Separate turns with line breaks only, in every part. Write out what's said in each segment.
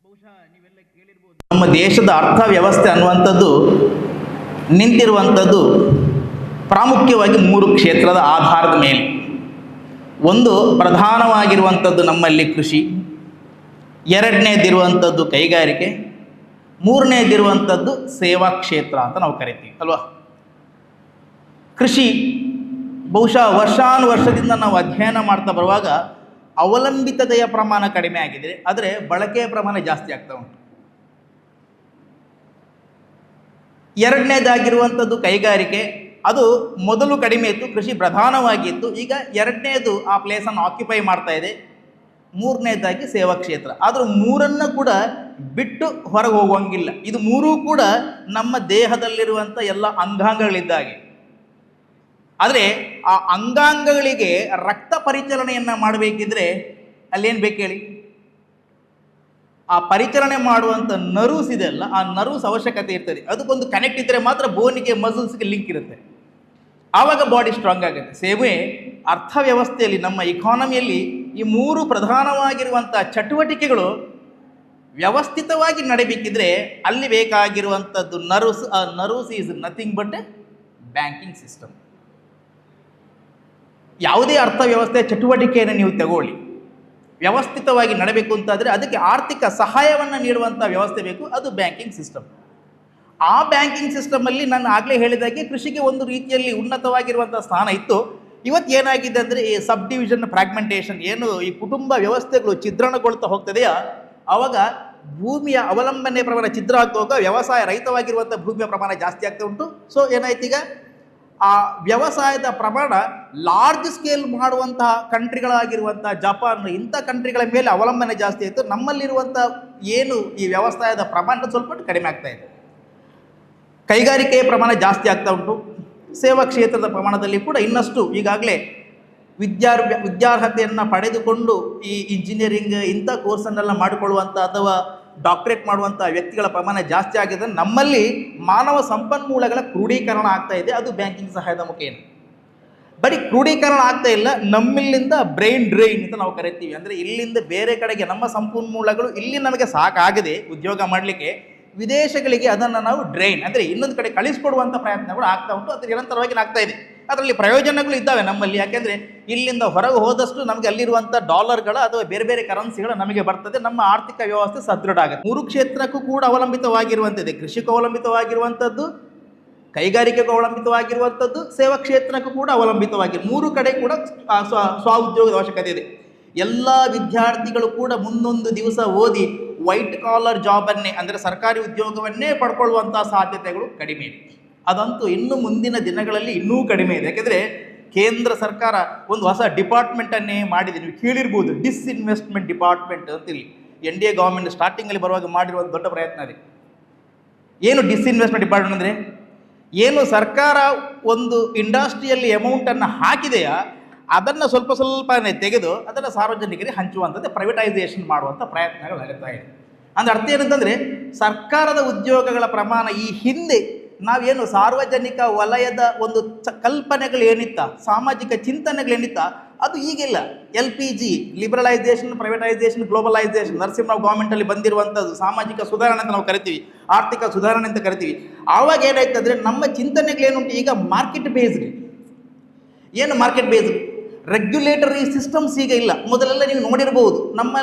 ಬಹುಶಃ ನೀವೆಲ್ಲ ಕೇಳಿರ್ಬೋದು, ನಮ್ಮ ದೇಶದ ಅರ್ಥವ್ಯವಸ್ಥೆ ಅನ್ನುವಂಥದ್ದು ನಿಂತಿರುವಂಥದ್ದು ಪ್ರಾಮುಖ್ಯವಾಗಿ 3 ಕ್ಷೇತ್ರದ ಆಧಾರದ ಮೇಲೆ. ಒಂದು ಪ್ರಧಾನವಾಗಿರುವಂಥದ್ದು ನಮ್ಮಲ್ಲಿ ಕೃಷಿ, ಎರಡನೇದಿರುವಂಥದ್ದು ಕೈಗಾರಿಕೆ, ಮೂರನೇದಿರುವಂಥದ್ದು ಸೇವಾ ಕ್ಷೇತ್ರ ಅಂತ ನಾವು ಕರಿತೀವಿ ಅಲ್ವಾ. ಕೃಷಿ ಬಹುಶಃ ವರ್ಷಾನುವರ್ಷದಿಂದ ನಾವು ಅಧ್ಯಯನ ಮಾಡ್ತಾ ಬರುವಾಗ ಅವಲಂಬಿತತೆಯ ಪ್ರಮಾಣ ಕಡಿಮೆ ಆಗಿದೆ, ಆದರೆ ಬಳಕೆಯ ಪ್ರಮಾಣ ಜಾಸ್ತಿ ಆಗ್ತಾ ಉಂಟು. ಎರಡನೇದಾಗಿರುವಂಥದ್ದು ಕೈಗಾರಿಕೆ, ಅದು ಮೊದಲು ಕಡಿಮೆ ಇತ್ತು, ಕೃಷಿ ಪ್ರಧಾನವಾಗಿತ್ತು. ಈಗ ಎರಡನೇದು ಆ ಪ್ಲೇಸನ್ನು ಆಕ್ಯುಪೈ ಮಾಡ್ತಾ ಇದೆ. ಮೂರನೇದಾಗಿ ಸೇವಾ ಕ್ಷೇತ್ರ. ಆದರೂ ಮೂರನ್ನು ಕೂಡ ಬಿಟ್ಟು ಹೊರಗೆ ಹೋಗುವಂಗಿಲ್ಲ. ಇದು ಮೂರೂ ಕೂಡ ನಮ್ಮ ದೇಹದಲ್ಲಿರುವಂಥ ಎಲ್ಲ ಅಂಗಾಂಗಗಳಿದ್ದಾಗೆ. ಆದರೆ ಆ ಅಂಗಾಂಗಗಳಿಗೆ ರಕ್ತ ಪರಿಚಲನೆಯನ್ನು ಮಾಡಬೇಕಿದ್ರೆ ಅಲ್ಲೇನು ಬೇಕು ಹೇಳಿ? ಆ ಪರಿಚಲನೆ ಮಾಡುವಂಥ ನರ್ವ್ಸ್ ಇದೆಯಲ್ಲ, ಆ ನರ್ವ್ಸ್ ಅವಶ್ಯಕತೆ ಇರ್ತದೆ. ಅದಕ್ಕೊಂದು ಕನೆಕ್ಟ್ ಇದ್ದರೆ ಮಾತ್ರ ಬೋನಿಗೆ ಮಸಲ್ಸ್ಗೆ ಲಿಂಕ್ ಇರುತ್ತೆ, ಆವಾಗ ಬಾಡಿ ಸ್ಟ್ರಾಂಗ್ ಆಗುತ್ತೆ. ಸೇವೆ ಅರ್ಥವ್ಯವಸ್ಥೆಯಲ್ಲಿ, ನಮ್ಮ ಇಕಾನಮಿಯಲ್ಲಿ ಈ 3 ಪ್ರಧಾನವಾಗಿರುವಂಥ ಚಟುವಟಿಕೆಗಳು ವ್ಯವಸ್ಥಿತವಾಗಿ ನಡೀಬೇಕಿದ್ರೆ ಅಲ್ಲಿ ಬೇಕಾಗಿರುವಂಥದ್ದು ನರ್ವ್ಸ್. ಆ nerves is nothing but banking system. ಯಾವುದೇ ಅರ್ಥವ್ಯವಸ್ಥೆ ಚಟುವಟಿಕೆಯನ್ನು ನೀವು ತಗೊಳ್ಳಿ, ವ್ಯವಸ್ಥಿತವಾಗಿ ನಡಬೇಕು ಅಂತಾದರೆ ಅದಕ್ಕೆ ಆರ್ಥಿಕ ಸಹಾಯವನ್ನು ನೀಡುವಂಥ ವ್ಯವಸ್ಥೆ ಬೇಕು, ಅದು ಬ್ಯಾಂಕಿಂಗ್ ಸಿಸ್ಟಮ್. ಆ ಬ್ಯಾಂಕಿಂಗ್ ಸಿಸ್ಟಮಲ್ಲಿ ನಾನು ಆಗಲೇ ಹೇಳಿದಾಗೆ ಕೃಷಿಗೆ ಒಂದು ರೀತಿಯಲ್ಲಿ ಉನ್ನತವಾಗಿರುವಂಥ ಸ್ಥಾನ ಇತ್ತು. ಇವತ್ತು ಏನಾಗಿದೆ ಅಂದರೆ ಈ ಸಬ್ ಡಿವಿಷನ್ ಫ್ರಾಗ್ಮೆಂಟೇಷನ್, ಏನು ಈ ಕುಟುಂಬ ವ್ಯವಸ್ಥೆಗಳು ಛಿದ್ರಣಗೊಳ್ತಾ ಹೋಗ್ತದೆಯಾ, ಆವಾಗ ಭೂಮಿಯ ಅವಲಂಬನೆ ಪ್ರಮಾಣ ಛಿದ್ರ ಆಗ್ತಾ ಹೋಗ ವ್ಯವಸಾಯ ರಹಿತವಾಗಿರುವಂಥ ಭೂಮಿಯ ಪ್ರಮಾಣ ಜಾಸ್ತಿ ಆಗ್ತಾ ಉಂಟು. ಸೊ ಏನಾಯ್ತು, ಈಗ ಆ ವ್ಯವಸಾಯದ ಪ್ರಮಾಣ ಲಾರ್ಜ್ ಸ್ಕೇಲ್ ಮಾಡುವಂತಹ ಕಂಟ್ರಿಗಳಾಗಿರುವಂಥ ಜಪಾನ್, ಇಂಥ ಕಂಟ್ರಿಗಳ ಮೇಲೆ ಅವಲಂಬನೆ ಜಾಸ್ತಿ ಆಯಿತು. ನಮ್ಮಲ್ಲಿರುವಂಥ ಏನು ಈ ವ್ಯವಸಾಯದ ಪ್ರಮಾಣ ಸ್ವಲ್ಪ ಕಡಿಮೆ ಆಗ್ತಾ ಇದೆ. ಕೈಗಾರಿಕೆಯ ಪ್ರಮಾಣ ಜಾಸ್ತಿ ಆಗ್ತಾ ಉಂಟು. ಸೇವಾ ಕ್ಷೇತ್ರದ ಪ್ರಮಾಣದಲ್ಲಿ ಕೂಡ ಇನ್ನಷ್ಟು ಈಗಾಗಲೇ ವಿದ್ಯಾರ್ಹತೆಯನ್ನು ಪಡೆದುಕೊಂಡು ಈ ಇಂಜಿನಿಯರಿಂಗ್ ಇಂಥ ಕೋರ್ಸನ್ನೆಲ್ಲ ಮಾಡಿಕೊಳ್ಳುವಂಥ ಅಥವಾ ಡಾಕ್ಟರೇಟ್ ಮಾಡುವಂಥ ವ್ಯಕ್ತಿಗಳ ಪ್ರಮಾಣ ಜಾಸ್ತಿ ಆಗಿದೆ. ನಮ್ಮಲ್ಲಿ ಮಾನವ ಸಂಪನ್ಮೂಲಗಳ ಕ್ರೋಢೀಕರಣ ಆಗ್ತಾ ಇದೆ, ಅದು ಬ್ಯಾಂಕಿಂಗ್ ಸಹಾಯದ ಮುಖೇನ. ಬರೀ ಕ್ರೋಢೀಕರಣ ಆಗ್ತಾ ಇಲ್ಲ, ನಮ್ಮಿಲ್ಲಿಂದ ಬ್ರೈನ್ ಡ್ರೈನ್ ಅಂತ ನಾವು ಕರಿತೀವಿ. ಅಂದರೆ ಇಲ್ಲಿಂದ ಬೇರೆ ಕಡೆಗೆ ನಮ್ಮ ಸಂಪನ್ಮೂಲಗಳು ಇಲ್ಲಿ ನಮಗೆ ಸಾಕಾಗದೆ ಉದ್ಯೋಗ ಮಾಡಲಿಕ್ಕೆ, ವಿದೇಶಗಳಿಗೆ ಅದನ್ನು ನಾವು ಡ್ರೈನ್ ಅಂದರೆ ಇನ್ನೊಂದು ಕಡೆ ಕಳಿಸ್ಕೊಡುವಂಥ ಪ್ರಯತ್ನಗಳು ಆಗ್ತಾ ಉಂಟು. ಅದು ನಿರಂತರವಾಗಿ ಆಗ್ತಾ ಇದೆ. ಅದರಲ್ಲಿ ಪ್ರಯೋಜನಗಳು ಇದ್ದಾವೆ ನಮ್ಮಲ್ಲಿ. ಯಾಕೆಂದರೆ ಇಲ್ಲಿಂದ ಹೊರಗೆ ಹೋದಷ್ಟು ನಮಗೆ ಅಲ್ಲಿರುವಂಥ ಡಾಲರ್ಗಳ ಅಥವಾ ಬೇರೆ ಬೇರೆ ಕರೆನ್ಸಿಗಳು ನಮಗೆ ಬರ್ತದೆ, ನಮ್ಮ ಆರ್ಥಿಕ ವ್ಯವಸ್ಥೆ ಸದೃಢ ಆಗುತ್ತೆ. 3 ಕ್ಷೇತ್ರಕ್ಕೂ ಕೂಡ ಅವಲಂಬಿತವಾಗಿರುವಂಥದ್ದು, ಕೃಷಿಗೂ ಅವಲಂಬಿತವಾಗಿರುವಂಥದ್ದು, ಕೈಗಾರಿಕೆಗೂ ಅವಲಂಬಿತವಾಗಿರುವಂಥದ್ದು, ಸೇವಾ ಕ್ಷೇತ್ರಕ್ಕೂ ಕೂಡ ಅವಲಂಬಿತವಾಗಿ 3 ಕಡೆ ಕೂಡ ಸ್ವಉದ್ಯೋಗದ ಅವಶ್ಯಕತೆ ಇದೆ. ಎಲ್ಲ ವಿದ್ಯಾರ್ಥಿಗಳು ಕೂಡ ಮುಂದೊಂದು ದಿವಸ ಓದಿ ವೈಟ್ ಕಾಲರ್ ಜಾಬನ್ನೇ ಅಂದರೆ ಸರ್ಕಾರಿ ಉದ್ಯೋಗವನ್ನೇ ಪಡ್ಕೊಳ್ಳುವಂಥ ಸಾಧ್ಯತೆಗಳು ಕಡಿಮೆ ಇದೆ. ಅದಂತೂ ಇನ್ನು ಮುಂದಿನ ದಿನಗಳಲ್ಲಿ ಇನ್ನೂ ಕಡಿಮೆ ಇದೆ. ಯಾಕೆಂದರೆ ಕೇಂದ್ರ ಸರ್ಕಾರ ಒಂದು ಹೊಸ ಡಿಪಾರ್ಟ್ಮೆಂಟನ್ನೇ ಮಾಡಿದೆ. ನೀವು ಕೇಳಿರ್ಬೋದು, ಡಿಸ್ಇನ್ವೆಸ್ಟ್ಮೆಂಟ್ ಡಿಪಾರ್ಟ್ಮೆಂಟ್ ಅಂತೇಳಿ. NDA ಗೌರ್ಮೆಂಟ್ ಸ್ಟಾರ್ಟಿಂಗಲ್ಲಿ ಬರುವಾಗ ಮಾಡಿರುವಂಥ ದೊಡ್ಡ ಪ್ರಯತ್ನ ಇದೆ. ಏನು ಡಿಸ್ಇನ್ವೆಸ್ಟ್ಮೆಂಟ್ ಡಿಪಾರ್ಟ್ಮೆಂಟ್ ಅಂದರೆ, ಏನು ಸರ್ಕಾರ ಒಂದು ಇಂಡಸ್ಟ್ರಿಯಲ್ಲಿ ಅಮೌಂಟನ್ನು ಹಾಕಿದೆಯಾ ಅದನ್ನು ಸ್ವಲ್ಪ ಸ್ವಲ್ಪನೇ ತೆಗೆದು ಅದನ್ನು ಸಾರ್ವಜನಿಕರಿಗೆ ಹಂಚುವಂಥದ್ದು, ಪ್ರೈವೇಟೈಸೇಷನ್ ಮಾಡುವಂಥ ಪ್ರಯತ್ನಗಳು ನಡೀತಾ ಇದೆ. ಅಂದರೆ ಅರ್ಥ ಏನಂತಂದರೆ, ಸರ್ಕಾರದ ಉದ್ಯೋಗಗಳ ಪ್ರಮಾಣ ಈ ಹಿಂದೆ ನಾವೇನು ಸಾರ್ವಜನಿಕ ವಲಯದ ಒಂದು ಕಲ್ಪನೆಗಳು ಏನಿತ್ತ, ಸಾಮಾಜಿಕ ಚಿಂತನೆಗಳೇನಿತ್ತ, ಅದು ಈಗಿಲ್ಲ. LPG liberalisation, privatisation, globalisation, Narasimha Rao ಗೌರ್ಮೆಂಟಲ್ಲಿ ಬಂದಿರುವಂಥದ್ದು ಸಾಮಾಜಿಕ ಸುಧಾರಣೆ ಅಂತ ನಾವು ಕರಿತೀವಿ, ಆರ್ಥಿಕ ಸುಧಾರಣೆ ಅಂತ ಕರಿತೀವಿ. ಆವಾಗ ಏನಾಯ್ತು ಅಂದರೆ ನಮ್ಮ ಚಿಂತನೆಗಳೇನುಂಟು ಈಗ ಮಾರ್ಕೆಟ್ ಬೇಸ್ಡ್. ಏನು ಮಾರ್ಕೆಟ್ ಬೇಸ್ಡ್? ರೆಗ್ಯುಲೇಟರಿ ಸಿಸ್ಟಮ್ಸ್ ಈಗ ಇಲ್ಲ. ಮೊದಲೆಲ್ಲ ನೀವು ನೋಡಿರ್ಬೋದು,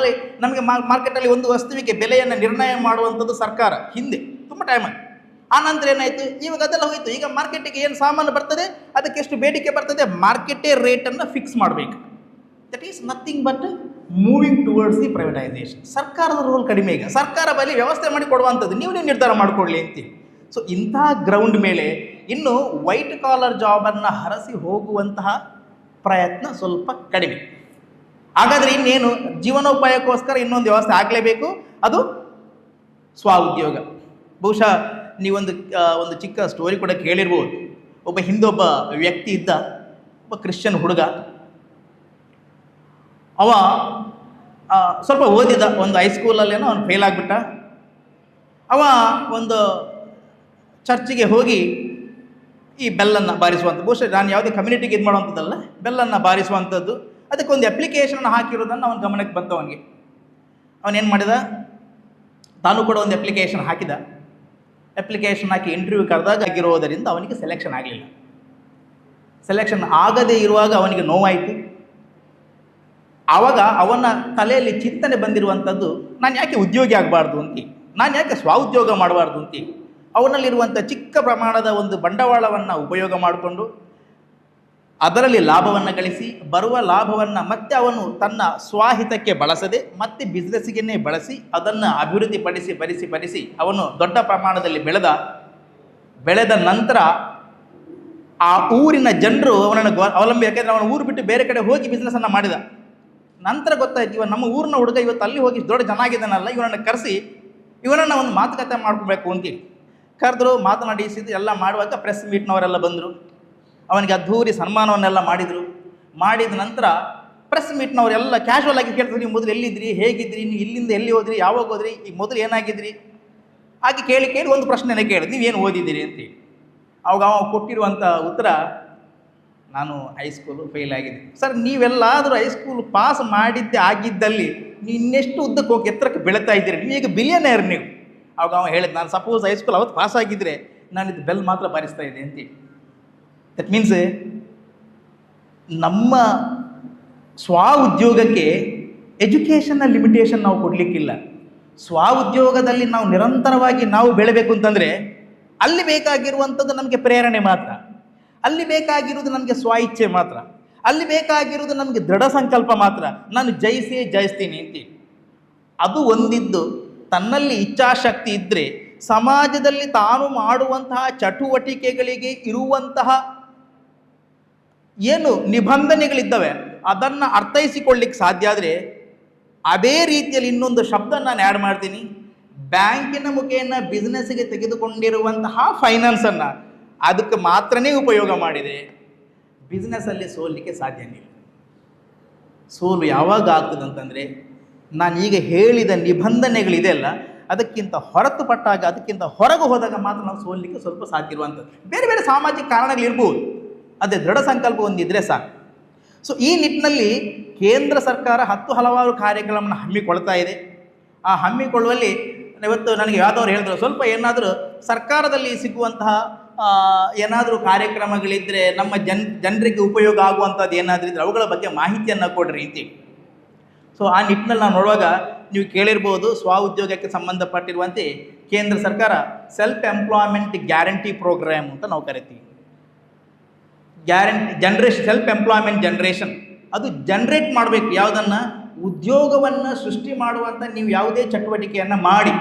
ನಮಗೆ ಮಾರ್ಕೆಟಲ್ಲಿ ಒಂದು ವಸ್ತುವಿಗೆ ಬೆಲೆಯನ್ನು ನಿರ್ಣಯ ಮಾಡುವಂಥದ್ದು ಸರ್ಕಾರ ಹಿಂದೆ ತುಂಬ ಟೈಮಲ್ಲಿ. ಆ ನಂತರ ಏನಾಯಿತು, ಇವಾಗ ಅದೆಲ್ಲ ಹೋಯಿತು. ಈಗ ಮಾರ್ಕೆಟಿಗೆ ಏನು ಸಾಮಾನು ಬರ್ತದೆ, ಅದಕ್ಕೆ ಎಷ್ಟು ಬೇಡಿಕೆ ಬರ್ತದೆ, ಮಾರ್ಕೆಟೇ ರೇಟನ್ನು ಫಿಕ್ಸ್ ಮಾಡಬೇಕು. That is nothing but moving towards the privatisation. ಸರ್ಕಾರದ ರೋಲ್ ಕಡಿಮೆ. ಈಗ ಸರ್ಕಾರ ಬಳಿ ವ್ಯವಸ್ಥೆ ಮಾಡಿ ಕೊಡುವಂಥದ್ದು, ನೀವು ನಿರ್ಧಾರ ಮಾಡಿಕೊಳ್ಳಿ ಅಂತೀವಿ. ಸೊ ಇಂಥ ಗ್ರೌಂಡ್ ಮೇಲೆ ಇನ್ನು ವೈಟ್ ಕಾಲರ್ ಜಾಬನ್ನು ಹರಸಿ ಹೋಗುವಂತಹ ಪ್ರಯತ್ನ ಸ್ವಲ್ಪ ಕಡಿಮೆ. ಹಾಗಾದರೆ ಇನ್ನೇನು, ಜೀವನೋಪಾಯಕ್ಕೋಸ್ಕರ ಇನ್ನೊಂದು ವ್ಯವಸ್ಥೆ ಆಗಲೇಬೇಕು, ಅದು ಸ್ವಉದ್ಯೋಗ. ಬಹುಶಃ ನೀವೊಂದು ಚಿಕ್ಕ ಸ್ಟೋರಿ ಕೂಡ ಕೇಳಿರ್ಬೋದು. ಹಿಂದೊಬ್ಬ ವ್ಯಕ್ತಿ ಇದ್ದ, ಒಬ್ಬ ಕ್ರಿಶ್ಚಿಯನ್ ಹುಡುಗ. ಅವ ಸ್ವಲ್ಪ ಓದಿದ, ಒಂದು ಹೈಸ್ಕೂಲಲ್ಲೇನೋ ಅವನು ಫೇಲ್ ಆಗಿಬಿಟ್ಟ. ಅವ ಒಂದು ಚರ್ಚಿಗೆ ಹೋಗಿ ಈ ಬೆಲ್ಲನ್ನು ಬಾರಿಸುವಂಥ, ಬಹುಶಃ ನಾನು ಯಾವುದೇ ಕಮ್ಯುನಿಟಿಗೆ ಇದು ಮಾಡುವಂಥದ್ದಲ್ಲ, ಬೆಲ್ಲನ್ನು ಬಾರಿಸುವಂಥದ್ದು, ಅದಕ್ಕೊಂದು ಅಪ್ಲಿಕೇಶನ್ ಹಾಕಿರೋದನ್ನು ಅವನ ಗಮನಕ್ಕೆ ಬಂತು. ಅವನಿಗೆ ಅವನೇನು ಮಾಡಿದ, ತಾನು ಕೂಡ ಒಂದು ಅಪ್ಲಿಕೇಶನ್ ಹಾಕಿದ. ಅಪ್ಲಿಕೇಶನ್ ಹಾಕಿ ಇಂಟರ್ವ್ಯೂ ಕರೆದಾಗ ಆಗಿರೋದರಿಂದ ಅವನಿಗೆ ಸೆಲೆಕ್ಷನ್ ಆಗಲಿಲ್ಲ. ಸೆಲೆಕ್ಷನ್ ಆಗದೇ ಇರುವಾಗ ಅವನಿಗೆ ನೋವಾಯಿತು. ಆವಾಗ ಅವನ ತಲೆಯಲ್ಲಿ ಚಿಂತನೆ ಬಂದಿರುವಂಥದ್ದು, ನಾನು ಯಾಕೆ ಉದ್ಯೋಗಿ ಆಗಬಾರ್ದು ಅಂತ, ನಾನು ಯಾಕೆ ಸ್ವಉದ್ಯೋಗ ಮಾಡಬಾರ್ದು ಅಂತ. ಅವನಲ್ಲಿರುವಂಥ ಚಿಕ್ಕ ಪ್ರಮಾಣದ ಒಂದು ಬಂಡವಾಳವನ್ನು ಉಪಯೋಗ ಮಾಡಿಕೊಂಡು ಅದರಲ್ಲಿ ಲಾಭವನ್ನು ಗಳಿಸಿ ಬರುವ ಲಾಭವನ್ನು ಮತ್ತೆ ಅವನು ತನ್ನ ಸ್ವಹಿತಕ್ಕೆ ಬಳಸದೆ ಮತ್ತೆ ಬಿಸ್ನೆಸ್ಸಿಗೆ ಬಳಸಿ ಅದನ್ನು ಅಭಿವೃದ್ಧಿಪಡಿಸಿ ಅವನು ದೊಡ್ಡ ಪ್ರಮಾಣದಲ್ಲಿ ಬೆಳೆದ ನಂತರ ಆ ಊರಿನ ಜನರು ಅವನನ್ನು ಅವಲಂಬಿ, ಯಾಕೆಂದರೆ ಅವನ ಊರು ಬಿಟ್ಟು ಬೇರೆ ಕಡೆ ಹೋಗಿ ಬಿಸ್ನೆಸ್ಸನ್ನು ಮಾಡಿದ. ನಂತರ ಗೊತ್ತಾಯ್ತು, ಇವ ನಮ್ಮ ಊರಿನ ಹುಡುಗ ಇವತ್ತು ಅಲ್ಲಿ ಹೋಗಿ ದೊಡ್ಡ ಚೆನ್ನಾಗಿದ್ದಾನಲ್ಲ, ಇವನನ್ನು ಕರೆಸಿ ಇವನನ್ನು ಒಂದು ಮಾತುಕತೆ ಮಾಡ್ಕೋಬೇಕು ಅಂತೇಳಿ ಕರೆದ್ರು. ಮಾತನಾಡಿಸಿದ್ದು ಎಲ್ಲ ಮಾಡುವಾಗ ಪ್ರೆಸ್ ಮೀಟ್ನವರೆಲ್ಲ ಬಂದರು. ಅವನಿಗೆ ಅದ್ಧೂರಿ ಸನ್ಮಾನವನ್ನೆಲ್ಲ ಮಾಡಿದ ನಂತರ ಪ್ರೆಸ್ ಮೀಟ್ನವರೆಲ್ಲ ಕ್ಯಾಶುವಲ್ ಆಗಿ ಕೇಳ್ತಾರೆ, ನೀವು ಮೊದಲು ಎಲ್ಲಿದ್ರಿ, ಹೇಗಿದ್ರಿ, ನೀವು ಇಲ್ಲಿಂದ ಎಲ್ಲಿ ಹೋದ್ರಿ, ಯಾವಾಗ ಹೋದ್ರಿ, ಈಗ ಮೊದಲು ಏನಾಗಿದ್ರಿ ಹಾಗೆ ಕೇಳಿ ಒಂದು ಪ್ರಶ್ನೆನೇ ಕೇಳಿದ್ರು, ನೀವೇನು ಓದಿದ್ದೀರಿ ಅಂತೇಳಿ. ಅವಾಗ ಅವ ಕೊಟ್ಟಿರುವಂಥ ಉತ್ತರ, ನಾನು ಹೈಸ್ಕೂಲು ಫೇಲ್ ಆಗಿದ್ದೆ. ಸರ್, ನೀವೆಲ್ಲಾದರೂ ಹೈಸ್ಕೂಲ್ ಪಾಸ್ ಮಾಡಿದ್ದೆ ಆಗಿದ್ದಲ್ಲಿ ನೀವು ಇನ್ನೆಷ್ಟು ಉದ್ದಕ್ಕೆ ಹೋಗಿ ಎತ್ತರಕ್ಕೆ ಬೆಳೀತಾ ಇದ್ದೀರಿ, ನೀವು ಈಗ ಬಿಲಿಯನೇರ್ ನೀವು. ಅವಾಗ ಅವ ಹೇಳಿದ, ನಾನು ಸಪೋಸ್ ಹೈಸ್ಕೂಲ್ ಅವತ್ತು ಪಾಸ್ ಆಗಿದ್ದರೆ ನಾನು ಇದು ಬೆಲ್ ಮಾತ್ರ ಬಾರಿಸ್ತಾ ಇದ್ದೆ ಅಂತೇಳಿ. ದಟ್ ಮೀನ್ಸ್ ನಮ್ಮ ಸ್ವ ಉದ್ಯೋಗಕ್ಕೆ ಎಜುಕೇಷನ್ನ ಲಿಮಿಟೇಷನ್ ನಾವು ಕೊಡಲಿಕ್ಕಿಲ್ಲ. ಸ್ವ ಉದ್ಯೋಗದಲ್ಲಿ ನಾವು ನಿರಂತರವಾಗಿ ನಾವು ಬೆಳೆಬೇಕು ಅಂತಂದರೆ ಅಲ್ಲಿ ಬೇಕಾಗಿರುವಂಥದ್ದು ನಮಗೆ ಪ್ರೇರಣೆ ಮಾತ್ರ, ಅಲ್ಲಿ ಬೇಕಾಗಿರುವುದು ನಮಗೆ ಸ್ವ ಇಚ್ಛೆ ಮಾತ್ರ, ಅಲ್ಲಿ ಬೇಕಾಗಿರುವುದು ನಮಗೆ ದೃಢ ಸಂಕಲ್ಪ ಮಾತ್ರ. ನಾನು ಜಯಿಸ್ತೀನಿ ಅಂತ ಅದು ಒಂದಿದ್ದು ತನ್ನಲ್ಲಿ ಇಚ್ಛಾಶಕ್ತಿ ಇದ್ದರೆ ಸಮಾಜದಲ್ಲಿ ತಾನು ಮಾಡುವಂತಹ ಚಟುವಟಿಕೆಗಳಿಗೆ ಇರುವಂತಹ ಏನು ನಿಬಂಧನೆಗಳಿದ್ದಾವೆ ಅದನ್ನು ಅರ್ಥೈಸಿಕೊಳ್ಳಿಕ್ಕೆ ಸಾಧ್ಯ ಆದರೆ, ಅದೇ ರೀತಿಯಲ್ಲಿ ಇನ್ನೊಂದು ಶಬ್ದ ನಾನು ಆ್ಯಡ್ ಮಾಡ್ತೀನಿ, ಬ್ಯಾಂಕಿನ ಮುಖೇನ ಬಿಸ್ನೆಸ್ಗೆ ತೆಗೆದುಕೊಂಡಿರುವಂತಹ ಫೈನಾನ್ಸನ್ನು ಅದಕ್ಕೆ ಮಾತ್ರನೇ ಉಪಯೋಗ ಮಾಡಿದರೆ ಬಿಸ್ನೆಸ್ಸಲ್ಲಿ ಸೋಲಿಕ್ಕೆ ಸಾಧ್ಯನೇ ಇಲ್ಲ. ಸೋಲು ಯಾವಾಗ ಆಗ್ತದಂತಂದರೆ, ನಾನೀಗ ಹೇಳಿದ ನಿಬಂಧನೆಗಳಿದೆ ಅಲ್ಲ ಅದಕ್ಕಿಂತ ಹೊರತುಪಟ್ಟಾಗ, ಅದಕ್ಕಿಂತ ಹೊರಗೆ ಹೋದಾಗ ಮಾತ್ರ ನಾವು ಸೋಲಿಕ್ಕೆ ಸ್ವಲ್ಪ ಸಾಧ್ಯ ಇರುವಂಥದ್ದು. ಬೇರೆ ಬೇರೆ ಸಾಮಾಜಿಕ ಕಾರಣಗಳಿರ್ಬೋದು, ಅದೇ ದೃಢ ಸಂಕಲ್ಪ ಹೊಂದಿದ್ರೆ ಸಾಕು. ಸೊ ಈ ನಿಟ್ಟಿನಲ್ಲಿ ಕೇಂದ್ರ ಸರ್ಕಾರ ಹಲವಾರು ಕಾರ್ಯಕ್ರಮವನ್ನು ಹಮ್ಮಿಕೊಳ್ತಾ ಇದೆ. ಆ ಹಮ್ಮಿಕೊಳ್ಳುವಲ್ಲಿ ಇವತ್ತು ನನಗೆ ಯಾವುದವ್ರು ಹೇಳಿದ್ರು, ಸ್ವಲ್ಪ ಏನಾದರೂ ಸರ್ಕಾರದಲ್ಲಿ ಸಿಗುವಂತಹ ಏನಾದರೂ ಕಾರ್ಯಕ್ರಮಗಳಿದ್ದರೆ ನಮ್ಮ ಜನರಿಗೆ ಉಪಯೋಗ ಆಗುವಂಥದ್ದು ಏನಾದರೂ ಇದ್ದರೆ ಅವುಗಳ ಬಗ್ಗೆ ಮಾಹಿತಿಯನ್ನು ಕೊಡ್ರಿ ಅಂತೀವಿ. ಸೊ ಆ ನಿಟ್ಟಿನಲ್ಲಿ ನಾವು ನೋಡುವಾಗ ನೀವು ಕೇಳಿರ್ಬೋದು, ಸ್ವ ಉದ್ಯೋಗಕ್ಕೆ ಸಂಬಂಧಪಟ್ಟಿರುವಂತೆ ಕೇಂದ್ರ ಸರ್ಕಾರ ಸೆಲ್ಫ್ ಎಂಪ್ಲಾಯ್ಮೆಂಟ್ ಗ್ಯಾರಂಟಿ ಪ್ರೋಗ್ರಾಮ್ ಅಂತ ನಾವು ಕರಿತೀವಿ. ಸೆಲ್ಫ್ ಎಂಪ್ಲಾಯ್ಮೆಂಟ್ ಜನರೇಷನ್, ಅದು ಜನರೇಟ್ ಮಾಡಬೇಕು. ಯಾವುದನ್ನು? ಉದ್ಯೋಗವನ್ನು ಸೃಷ್ಟಿ ಮಾಡುವಂಥ ನೀವು ಯಾವುದೇ ಚಟುವಟಿಕೆಯನ್ನು ಮಾಡಿ,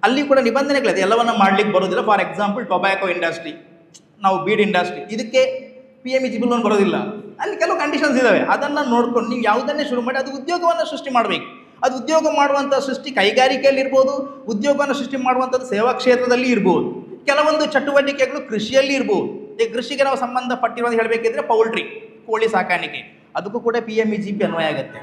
ಅಲ್ಲಿ ಕೂಡ ನಿಬಂಧನೆಗಳಿದೆ, ಎಲ್ಲವನ್ನು ಮಾಡಲಿಕ್ಕೆ ಬರೋದಿಲ್ಲ. ಫಾರ್ ಎಕ್ಸಾಂಪಲ್ ಟೊಬ್ಯಾಕೊ ಇಂಡಸ್ಟ್ರಿ, ನಾವು ಬೀಡ್ ಇಂಡಸ್ಟ್ರಿ, ಇದಕ್ಕೆ PMEGP ಲೋನ್ ಬರೋದಿಲ್ಲ. ಅಲ್ಲಿ ಕೆಲವು ಕಂಡೀಷನ್ಸ್ ಇದ್ದಾವೆ, ಅದನ್ನು ನೋಡ್ಕೊಂಡು ನೀವು ಯಾವುದನ್ನೇ ಶುರು ಮಾಡಿ ಅದು ಉದ್ಯೋಗವನ್ನು ಸೃಷ್ಟಿ ಮಾಡಬೇಕು. ಅದು ಉದ್ಯೋಗ ಮಾಡುವಂಥ ಸೃಷ್ಟಿ ಕೈಗಾರಿಕೆಯಲ್ಲಿ ಇರ್ಬೋದು, ಉದ್ಯೋಗವನ್ನು ಸೃಷ್ಟಿ ಮಾಡುವಂಥದ್ದು ಸೇವಾ ಕ್ಷೇತ್ರದಲ್ಲಿ ಇರ್ಬೋದು, ಕೆಲವೊಂದು ಚಟುವಟಿಕೆಗಳು ಕೃಷಿಯಲ್ಲಿ ಇರ್ಬೋದು. ಈ ಕೃಷಿಗೆ ನಾವು ಸಂಬಂಧಪಟ್ಟಿರೋದು ಹೇಳಬೇಕಿದ್ರೆ ಪೌಲ್ಟ್ರಿ, ಕೋಳಿ ಸಾಕಾಣಿಕೆ, ಅದಕ್ಕೂ ಕೂಡ PMEGP ಅನ್ವಯ ಆಗುತ್ತೆ.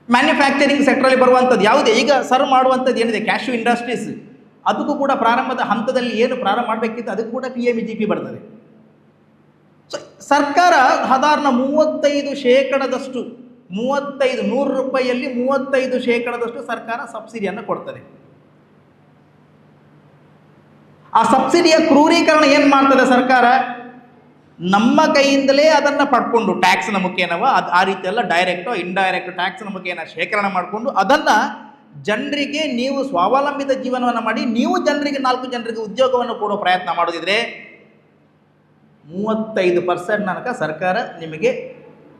ಮ್ಯಾನುಫ್ಯಾಕ್ಚರಿಂಗ್ ಸೆಕ್ಟ್ರಲ್ಲಿ ಬರುವಂಥದ್ದು ಯಾವುದೇ, ಈಗ ಸರ್ವ್ ಮಾಡುವಂಥದ್ದು ಏನಿದೆ ಕ್ಯಾಶ್ಯೂ ಇಂಡಸ್ಟ್ರೀಸ್, ಅದಕ್ಕೂ ಕೂಡ ಪ್ರಾರಂಭದ ಹಂತದಲ್ಲಿ ಏನು ಪ್ರಾರಂಭ ಮಾಡಬೇಕಿತ್ತು ಅದಕ್ಕೂ ಕೂಡ PMEGP ಬರ್ತದೆ. ಸೊ ಸರ್ಕಾರ ಸಾಧಾರಣ 35% 100 ರೂಪಾಯಿಯಲ್ಲಿ 35% ಸರ್ಕಾರ ಸಬ್ಸಿಡಿಯನ್ನು ಕೊಡ್ತದೆ. ಆ ಸಬ್ಸಿಡಿಯ ಕ್ರೂರೀಕರಣ ಏನು ಮಾಡ್ತದೆ ಸರ್ಕಾರ? ನಮ್ಮ ಕೈಯಿಂದಲೇ ಅದನ್ನು ಪಡ್ಕೊಂಡು ಟ್ಯಾಕ್ಸ್ನ ಮುಖೇನವ ಆ ರೀತಿ ಎಲ್ಲ ಡೈರೆಕ್ಟೋ ಇಂಡೈರೆಕ್ಟ್ ಟ್ಯಾಕ್ಸ್ನ ಮುಖೇನ ಶೇಖರಣೆ ಮಾಡಿಕೊಂಡು ಅದನ್ನು ಜನರಿಗೆ ನೀವು ಸ್ವಾವಲಂಬಿತ ಜೀವನವನ್ನು ಮಾಡಿ ನೀವು ಜನರಿಗೆ 4 ಜನರಿಗೆ ಉದ್ಯೋಗವನ್ನು ಕೊಡೋ ಪ್ರಯತ್ನ ಮಾಡೋದಿದ್ರೆ 35% ತನಕ ಸರ್ಕಾರ ನಿಮಗೆ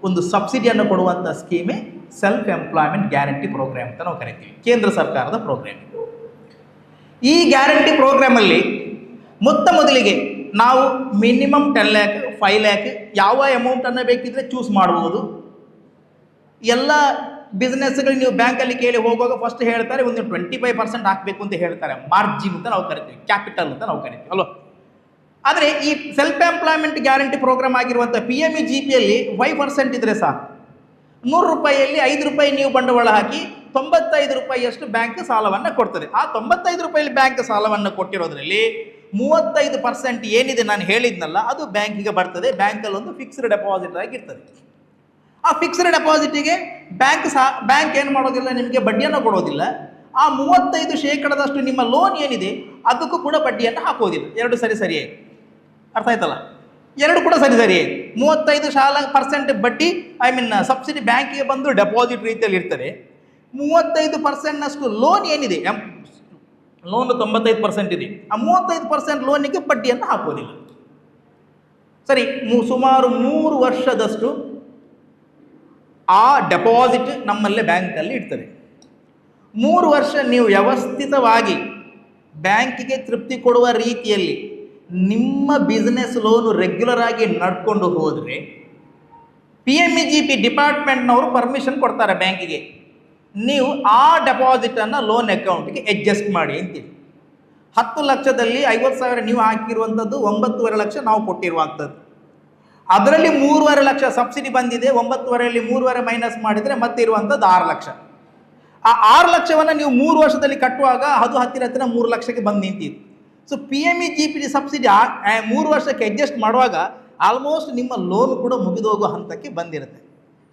ಒಂದು ಸಬ್ಸಿಡಿಯನ್ನು ಕೊಡುವಂಥ ಸ್ಕೀಮೇ ಸೆಲ್ಫ್ ಎಂಪ್ಲಾಯ್ಮೆಂಟ್ ಗ್ಯಾರಂಟಿ ಪ್ರೋಗ್ರಾಮ್ ಅಂತ ನಾವು ಕರಿತೀವಿ, ಕೇಂದ್ರ ಸರ್ಕಾರದ ಪ್ರೋಗ್ರಾಮ್. ಈ ಗ್ಯಾರಂಟಿ ಪ್ರೋಗ್ರಾಮಲ್ಲಿ ಮೊದಲಿಗೆ ನಾವು ಮಿನಿಮಮ್ 10 ಲ್ಯಾಕ್ 5 ಲ್ಯಾಕ್ ಯಾವ ಅಮೌಂಟನ್ನು ಬೇಕಿದ್ರೆ ಚೂಸ್ ಮಾಡ್ಬೋದು. ಎಲ್ಲ ಬಿಸ್ನೆಸ್ಗಳು ನೀವು ಬ್ಯಾಂಕಲ್ಲಿ ಕೇಳಿ ಹೋಗುವಾಗ ಫಸ್ಟ್ ಹೇಳ್ತಾರೆ ಒಂದು 25% ಹಾಕಬೇಕು ಅಂತ ಹೇಳ್ತಾರೆ, ಮಾರ್ಜಿನ್ ಅಂತ ನಾವು ಕರಿತೀವಿ, ಕ್ಯಾಪಿಟಲ್ ಅಂತ ನಾವು ಕರಿತೀವಿ ಅಲ್ವ. ಆದರೆ ಈ ಸೆಲ್ಫ್ ಎಂಪ್ಲಾಯ್ಮೆಂಟ್ ಗ್ಯಾರಂಟಿ ಪ್ರೋಗ್ರಾಮ್ ಆಗಿರುವಂಥ PMEGPಯಲ್ಲಿ 5% ಇದ್ದರೆ ಸಾಕು. 100 ರೂಪಾಯಿಯಲ್ಲಿ 5 ರೂಪಾಯಿ ನೀವು ಬಂಡವಾಳ ಹಾಕಿ 95 ರೂಪಾಯಿಯಷ್ಟು ಬ್ಯಾಂಕ್ ಸಾಲವನ್ನು ಕೊಡ್ತದೆ. ಆ 95 ರೂಪಾಯಿಯಲ್ಲಿ ಬ್ಯಾಂಕ್ ಸಾಲವನ್ನು ಕೊಟ್ಟಿರೋದ್ರಲ್ಲಿ 35% ಏನಿದೆ ನಾನು ಹೇಳಿದ್ನಲ್ಲ ಅದು ಬ್ಯಾಂಕಿಗೆ ಬರ್ತದೆ. ಬ್ಯಾಂಕಲ್ಲಿ ಒಂದು ಫಿಕ್ಸ್ಡ್ ಡೆಪಾಸಿಟ್ ಆಗಿರ್ತದೆ. ಆ ಫಿಕ್ಸ್ಡ್ ಡೆಪಾಸಿಟಿಗೆ ಬ್ಯಾಂಕ್ ಏನು ಮಾಡೋದಿಲ್ಲ, ನಿಮಗೆ ಬಡ್ಡಿಯನ್ನು ಕೊಡೋದಿಲ್ಲ. ಆ 35% ನಿಮ್ಮ ಲೋನ್ ಏನಿದೆ ಅದಕ್ಕೂ ಕೂಡ ಬಡ್ಡಿಯನ್ನು ಹಾಕೋದಿಲ್ಲ. ಎರಡು ಸರಿಯೇ, ಅರ್ಥ ಆಯ್ತಲ್ಲ? ಎರಡು ಕೂಡ ಸರಿಯೇ. 35% ಬಡ್ಡಿ ಸಬ್ಸಿಡಿ ಬ್ಯಾಂಕಿಗೆ ಬಂದು ಡೆಪಾಸಿಟ್ ರೀತಿಯಲ್ಲಿ ಇರ್ತದೆ. 35%ನಷ್ಟು ಲೋನ್ ಏನಿದೆ, ಲೋನ್ 95% ಇದೆ, ಆ 35% ಲೋನಿಗೆ ಬಡ್ಡಿಯನ್ನು ಹಾಕೋದಿಲ್ಲ. ಸರಿ, ಸುಮಾರು 3 ವರ್ಷದಷ್ಟು ಆ ಡೆಪಾಸಿಟ್ ನಮ್ಮಲ್ಲೇ ಬ್ಯಾಂಕಲ್ಲಿ ಇಡ್ತದೆ. 3 ವರ್ಷ ನೀವು ವ್ಯವಸ್ಥಿತವಾಗಿ ಬ್ಯಾಂಕಿಗೆ ತೃಪ್ತಿ ಕೊಡುವ ರೀತಿಯಲ್ಲಿ ನಿಮ್ಮ ಬಿಸ್ನೆಸ್ ಲೋನು ರೆಗ್ಯುಲರ್ ಆಗಿ ನಡ್ಕೊಂಡು ಹೋದರೆ PMEGP ಡಿಪಾರ್ಟ್ಮೆಂಟ್ನವರು ಪರ್ಮಿಷನ್ ಕೊಡ್ತಾರೆ ಬ್ಯಾಂಕಿಗೆ, ನೀವು ಆ ಡೆಪಾಸಿಟನ್ನು ಲೋನ್ ಅಕೌಂಟಿಗೆ ಅಡ್ಜಸ್ಟ್ ಮಾಡಿ ಅಂತೇಳಿ. 10 ಲಕ್ಷದಲ್ಲಿ 50,000 ನೀವು ಹಾಕಿರುವಂಥದ್ದು 9.5 ಲಕ್ಷ ನಾವು ಕೊಟ್ಟಿರುವಂಥದ್ದು. ಅದರಲ್ಲಿ 3.5 ಲಕ್ಷ ಸಬ್ಸಿಡಿ ಬಂದಿದೆ, 9.5ರಲ್ಲಿ 3.5 ಮೈನಸ್ ಮಾಡಿದರೆ ಮತ್ತೆ ಇರುವಂಥದ್ದು 6 ಲಕ್ಷ. ಆ 6 ಲಕ್ಷವನ್ನು ನೀವು 3 ವರ್ಷದಲ್ಲಿ ಕಟ್ಟುವಾಗ ಅದು ಹತ್ತಿರ 3 ಲಕ್ಷಕ್ಕೆ ಬಂದು ನಿಂತಿತ್ತು. ಸೊ PMEGP ಸಬ್ಸಿಡಿ 3 ವರ್ಷಕ್ಕೆ ಅಡ್ಜಸ್ಟ್ ಮಾಡುವಾಗ ಆಲ್ಮೋಸ್ಟ್ ನಿಮ್ಮ ಲೋನ್ ಕೂಡ ಮುಗಿದೋಗುವ ಹಂತಕ್ಕೆ ಬಂದಿರುತ್ತೆ.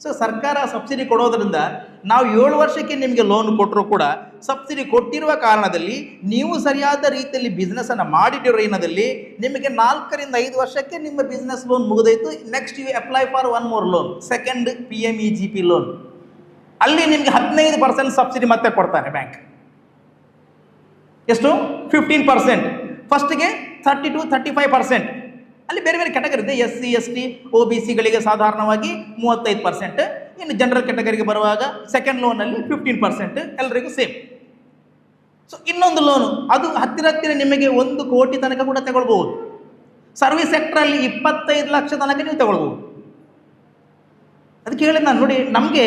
ಸೊ ಸರ್ಕಾರ ಸಬ್ಸಿಡಿ ಕೊಡೋದ್ರಿಂದ ನಾವು 7 ವರ್ಷಕ್ಕೆ ನಿಮಗೆ ಲೋನ್ ಕೊಟ್ಟರೂ ಕೂಡ ಸಬ್ಸಿಡಿ ಕೊಟ್ಟಿರುವ ಕಾರಣದಲ್ಲಿ ನೀವು ಸರಿಯಾದ ರೀತಿಯಲ್ಲಿ ಬಿಸ್ನೆಸ್ಸನ್ನು ಮಾಡಿಟ್ಟಿರೋ ಏನದಲ್ಲಿ ನಿಮಗೆ 4ರಿಂದ 5 ವರ್ಷಕ್ಕೆ ನಿಮ್ಮ ಬಿಸ್ನೆಸ್ ಲೋನ್ ಮುಗಿದೋಯ್ತು. Next you apply for 1 more loan, second PMEGP loan. ಅಲ್ಲಿ ನಿಮಗೆ 15% ಸಬ್ಸಿಡಿ ಮತ್ತೆ ಕೊಡ್ತಾರೆ ಬ್ಯಾಂಕ್. ಎಷ್ಟು? 15%. ಫಸ್ಟ್ಗೆ 30 to 35%. ಅಲ್ಲಿ ಬೇರೆ ಬೇರೆ ಕ್ಯಾಟಗರಿ ಇದೆ. SC ST OBCಗಳಿಗೆ ಸಾಧಾರಣವಾಗಿ 35%. ಇನ್ನು ಜನರಲ್ ಕ್ಯಾಟಗರಿಗೆ ಬರುವಾಗ ಸೆಕೆಂಡ್ ಲೋನಲ್ಲಿ 15%, ಎಲ್ಲರಿಗೂ ಸೇಮ್. ಸೊ ಇನ್ನೊಂದು ಲೋನು ಅದು ಹತ್ತಿರ ನಿಮಗೆ 1 ಕೋಟಿ ತನಕ ಕೂಡ ತಗೊಳ್ಬಹುದು. ಸರ್ವಿಸ್ ಸೆಕ್ಟ್ರಲ್ಲಿ 25 ಲಕ್ಷ ತನಕ ನೀವು ತಗೊಳ್ಬಹುದು. ಅದಕ್ಕೆ ಹೇಳಿದ ನಾನು, ನೋಡಿ, ನಮಗೆ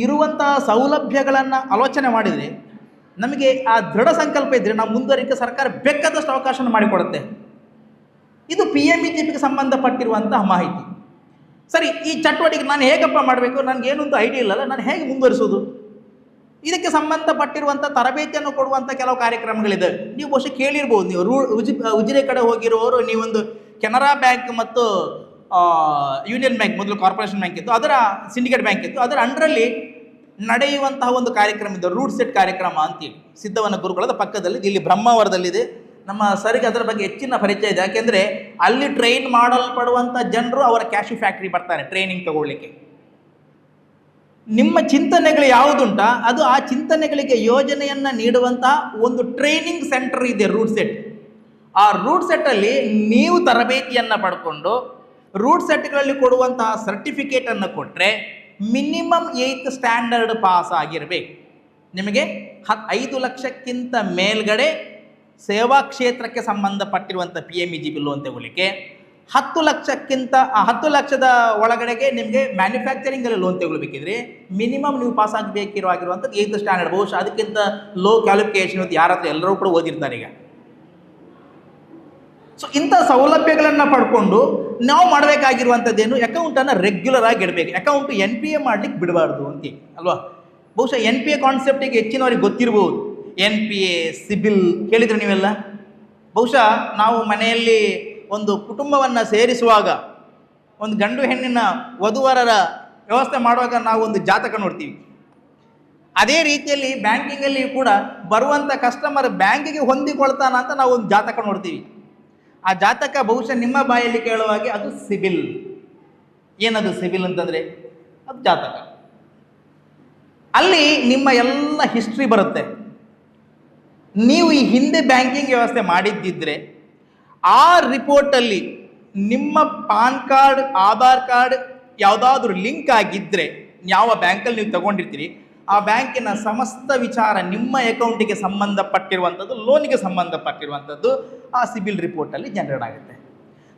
ಇರುವಂತಹ ಸೌಲಭ್ಯಗಳನ್ನು ಆಲೋಚನೆ ಮಾಡಿದರೆ, ನಮಗೆ ಆ ದೃಢ ಸಂಕಲ್ಪ ಇದ್ದರೆ ನಾವು ಮುಂದುವರಿಕೆ ಸರ್ಕಾರ ಬೇಕಾದಷ್ಟು ಅವಕಾಶ ಮಾಡಿಕೊಡುತ್ತೆ. ಇದು PMEGPಗೆ ಸಂಬಂಧಪಟ್ಟಿರುವಂತಹ ಮಾಹಿತಿ. ಸರಿ, ಈ ಚಟುವಟಿಕೆ ನಾನು ಹೇಗಪ್ಪ ಮಾಡಬೇಕು, ನನಗೇನೊಂದು ಐಡಿಯಾ ಇಲ್ಲಲ್ಲ, ನಾನು ಹೇಗೆ ಮುಂದುವರಿಸೋದು? ಇದಕ್ಕೆ ಸಂಬಂಧಪಟ್ಟಿರುವಂಥ ತರಬೇತಿಯನ್ನು ಕೊಡುವಂಥ ಕೆಲವು ಕಾರ್ಯಕ್ರಮಗಳಿದೆ. ನೀವು ಬಹುಶಃ ಕೇಳಿರ್ಬೋದು. ನೀವು ಉಜಿರೆ ಕಡೆ ಹೋಗಿರುವವರು, ನೀವೊಂದು ಕೆನರಾ ಬ್ಯಾಂಕ್ ಮತ್ತು ಯೂನಿಯನ್ ಬ್ಯಾಂಕ್, ಮೊದಲು ಕಾರ್ಪೊರೇಷನ್ ಬ್ಯಾಂಕ್ ಇತ್ತು, ಅದರ ಸಿಂಡಿಕೇಟ್ ಬ್ಯಾಂಕ್ ಇತ್ತು, ಅದರ ಅಂಡರಲ್ಲಿ ನಡೆಯುವಂತಹ ಒಂದು ಕಾರ್ಯಕ್ರಮ ಇದೆ, ರೂಟ್ ಸೆಟ್ ಕಾರ್ಯಕ್ರಮ ಅಂತೇಳಿ. ಸಿದ್ಧವನ ಗುರುಗಳದ ಪಕ್ಕದಲ್ಲಿ, ಇಲ್ಲಿ ಬ್ರಹ್ಮಾವರದಲ್ಲಿದೆ. ನಮ್ಮ ಸರಿಗೆ ಅದರ ಬಗ್ಗೆ ಹೆಚ್ಚಿನ ಪರಿಚಯ ಇದೆ. ಯಾಕೆಂದರೆ ಅಲ್ಲಿ ಟ್ರೈನ್ ಮಾಡಲ್ಪಡುವಂಥ ಜನರು ಅವರ ಕ್ಯಾಶು ಫ್ಯಾಕ್ಟ್ರಿ ಬರ್ತಾರೆ ಟ್ರೈನಿಂಗ್ ತಗೊಳ್ಳಿಕ್ಕೆ. ನಿಮ್ಮ ಚಿಂತನೆಗಳು ಯಾವುದುಂಟ ಅದು ಆ ಚಿಂತನೆಗಳಿಗೆ ಯೋಜನೆಯನ್ನು ನೀಡುವಂತಹ ಒಂದು ಟ್ರೈನಿಂಗ್ ಸೆಂಟರ್ ಇದೆ, ರೂಟ್ ಸೆಟ್. ಆ ರೂಟ್ ಸೆಟ್ಟಲ್ಲಿ ನೀವು ತರಬೇತಿಯನ್ನು ಪಡ್ಕೊಂಡು ರೂಟ್ ಸೆಟ್ಗಳಲ್ಲಿ ಕೊಡುವಂತಹ ಸರ್ಟಿಫಿಕೇಟನ್ನು ಕೊಟ್ಟರೆ ಮಿನಿಮಮ್ 8th ಸ್ಟ್ಯಾಂಡರ್ಡ್ ಪಾಸ್ ಆಗಿರಬೇಕು. ನಿಮಗೆ 5 ಲಕ್ಷಕ್ಕಿಂತ ಮೇಲ್ಗಡೆ ಸೇವಾ ಕ್ಷೇತ್ರಕ್ಕೆ ಸಂಬಂಧಪಟ್ಟಿರುವಂಥ PMEGP ಲೋನ್ ತಗೊಳ್ಳಿಕ್ಕೆ, 10 ಲಕ್ಷದ ಒಳಗಡೆಗೆ ನಿಮಗೆ ಮ್ಯಾನುಫ್ಯಾಕ್ಚರಿಂಗಲ್ಲಿ ಲೋನ್ ತಗೊಳ್ಬೇಕಿದ್ರೆ ಮಿನಿಮಮ್ ನೀವು ಪಾಸ್ ಆಗಬೇಕಿರುವಂಥದ್ದು 8th ಸ್ಟ್ಯಾಂಡರ್ಡ್. ಬಹುಶಃ ಅದಕ್ಕಿಂತ ಲೋ ಕ್ವಾಲಿಫಿಕೇಷನ್ ಅಂತ ಯಾರ ಹತ್ರ ಎಲ್ಲರೂ ಕೂಡ ಓದಿರ್ತಾರೆ ಈಗ. ಸೊ ಇಂಥ ಸೌಲಭ್ಯಗಳನ್ನು ಪಡ್ಕೊಂಡು ನಾವು ಮಾಡಬೇಕಾಗಿರುವಂಥದ್ದೇನು, ಅಕೌಂಟನ್ನು ರೆಗ್ಯುಲರ್ ಆಗಿ ಇಡಬೇಕು. ಅಕೌಂಟು NPA ಮಾಡಲಿಕ್ಕೆ ಬಿಡಬಾರ್ದು ಅಂತ ಅಲ್ವಾ? ಬಹುಶಃ NPA ಕಾನ್ಸೆಪ್ಟಿಗೆ ಹೆಚ್ಚಿನವರಿಗೆ ಗೊತ್ತಿರ್ಬೋದು. NPA, ಸಿಬಿಲ್ ಕೇಳಿದ್ರೆ ನೀವೆಲ್ಲ. ಬಹುಶಃ ನಾವು ಮನೆಯಲ್ಲಿ ಒಂದು ಕುಟುಂಬವನ್ನು ಸೇರಿಸುವಾಗ, ಒಂದು ಗಂಡು ಹೆಣ್ಣಿನ ವಧುವರರ ವ್ಯವಸ್ಥೆ ಮಾಡುವಾಗ ನಾವು ಒಂದು ಜಾತಕ ನೋಡ್ತೀವಿ. ಅದೇ ರೀತಿಯಲ್ಲಿ ಬ್ಯಾಂಕಿಂಗಲ್ಲಿ ಕೂಡ ಬರುವಂಥ ಕಸ್ಟಮರ್ ಬ್ಯಾಂಕಿಗೆ ಹೊಂದಿಕೊಳ್ತಾನ ಅಂತ ನಾವು ಒಂದು ಜಾತಕ ನೋಡ್ತೀವಿ. ಆ ಜಾತಕ ಬಹುಶಃ ನಿಮ್ಮ ಬಾಯಲ್ಲಿ ಕೇಳುವಾಗೆ ಅದು ಸಿಬಿಲ್. ಏನದು ಸಿಬಿಲ್ ಅಂತಂದರೆ ಅದು ಜಾತಕ. ಅಲ್ಲಿ ನಿಮ್ಮ ಎಲ್ಲ ಹಿಸ್ಟ್ರಿ ಬರುತ್ತೆ. ನೀವು ಈ ಹಿಂದೆ ಬ್ಯಾಂಕಿಂಗ್ ವ್ಯವಸ್ಥೆ ಮಾಡಿದ್ದಿದ್ರೆ ಆ ರಿಪೋರ್ಟಲ್ಲಿ ನಿಮ್ಮ ಪಾನ್ ಕಾರ್ಡ್, ಆಧಾರ್ ಕಾರ್ಡ್ ಯಾವುದಾದ್ರೂ ಲಿಂಕ್ ಆಗಿದ್ದರೆ, ಯಾವ ಬ್ಯಾಂಕಲ್ಲಿ ನೀವು ತಗೊಂಡಿರ್ತೀರಿ ಆ ಬ್ಯಾಂಕಿನ ಸಮಸ್ತ ವಿಚಾರ ನಿಮ್ಮ ಅಕೌಂಟಿಗೆ ಸಂಬಂಧಪಟ್ಟಿರುವಂಥದ್ದು, ಲೋನಿಗೆ ಸಂಬಂಧಪಟ್ಟಿರುವಂಥದ್ದು ಆ ಸಿಬಿಲ್ ರಿಪೋರ್ಟಲ್ಲಿ ಜನರೇಟ್ ಆಗುತ್ತೆ.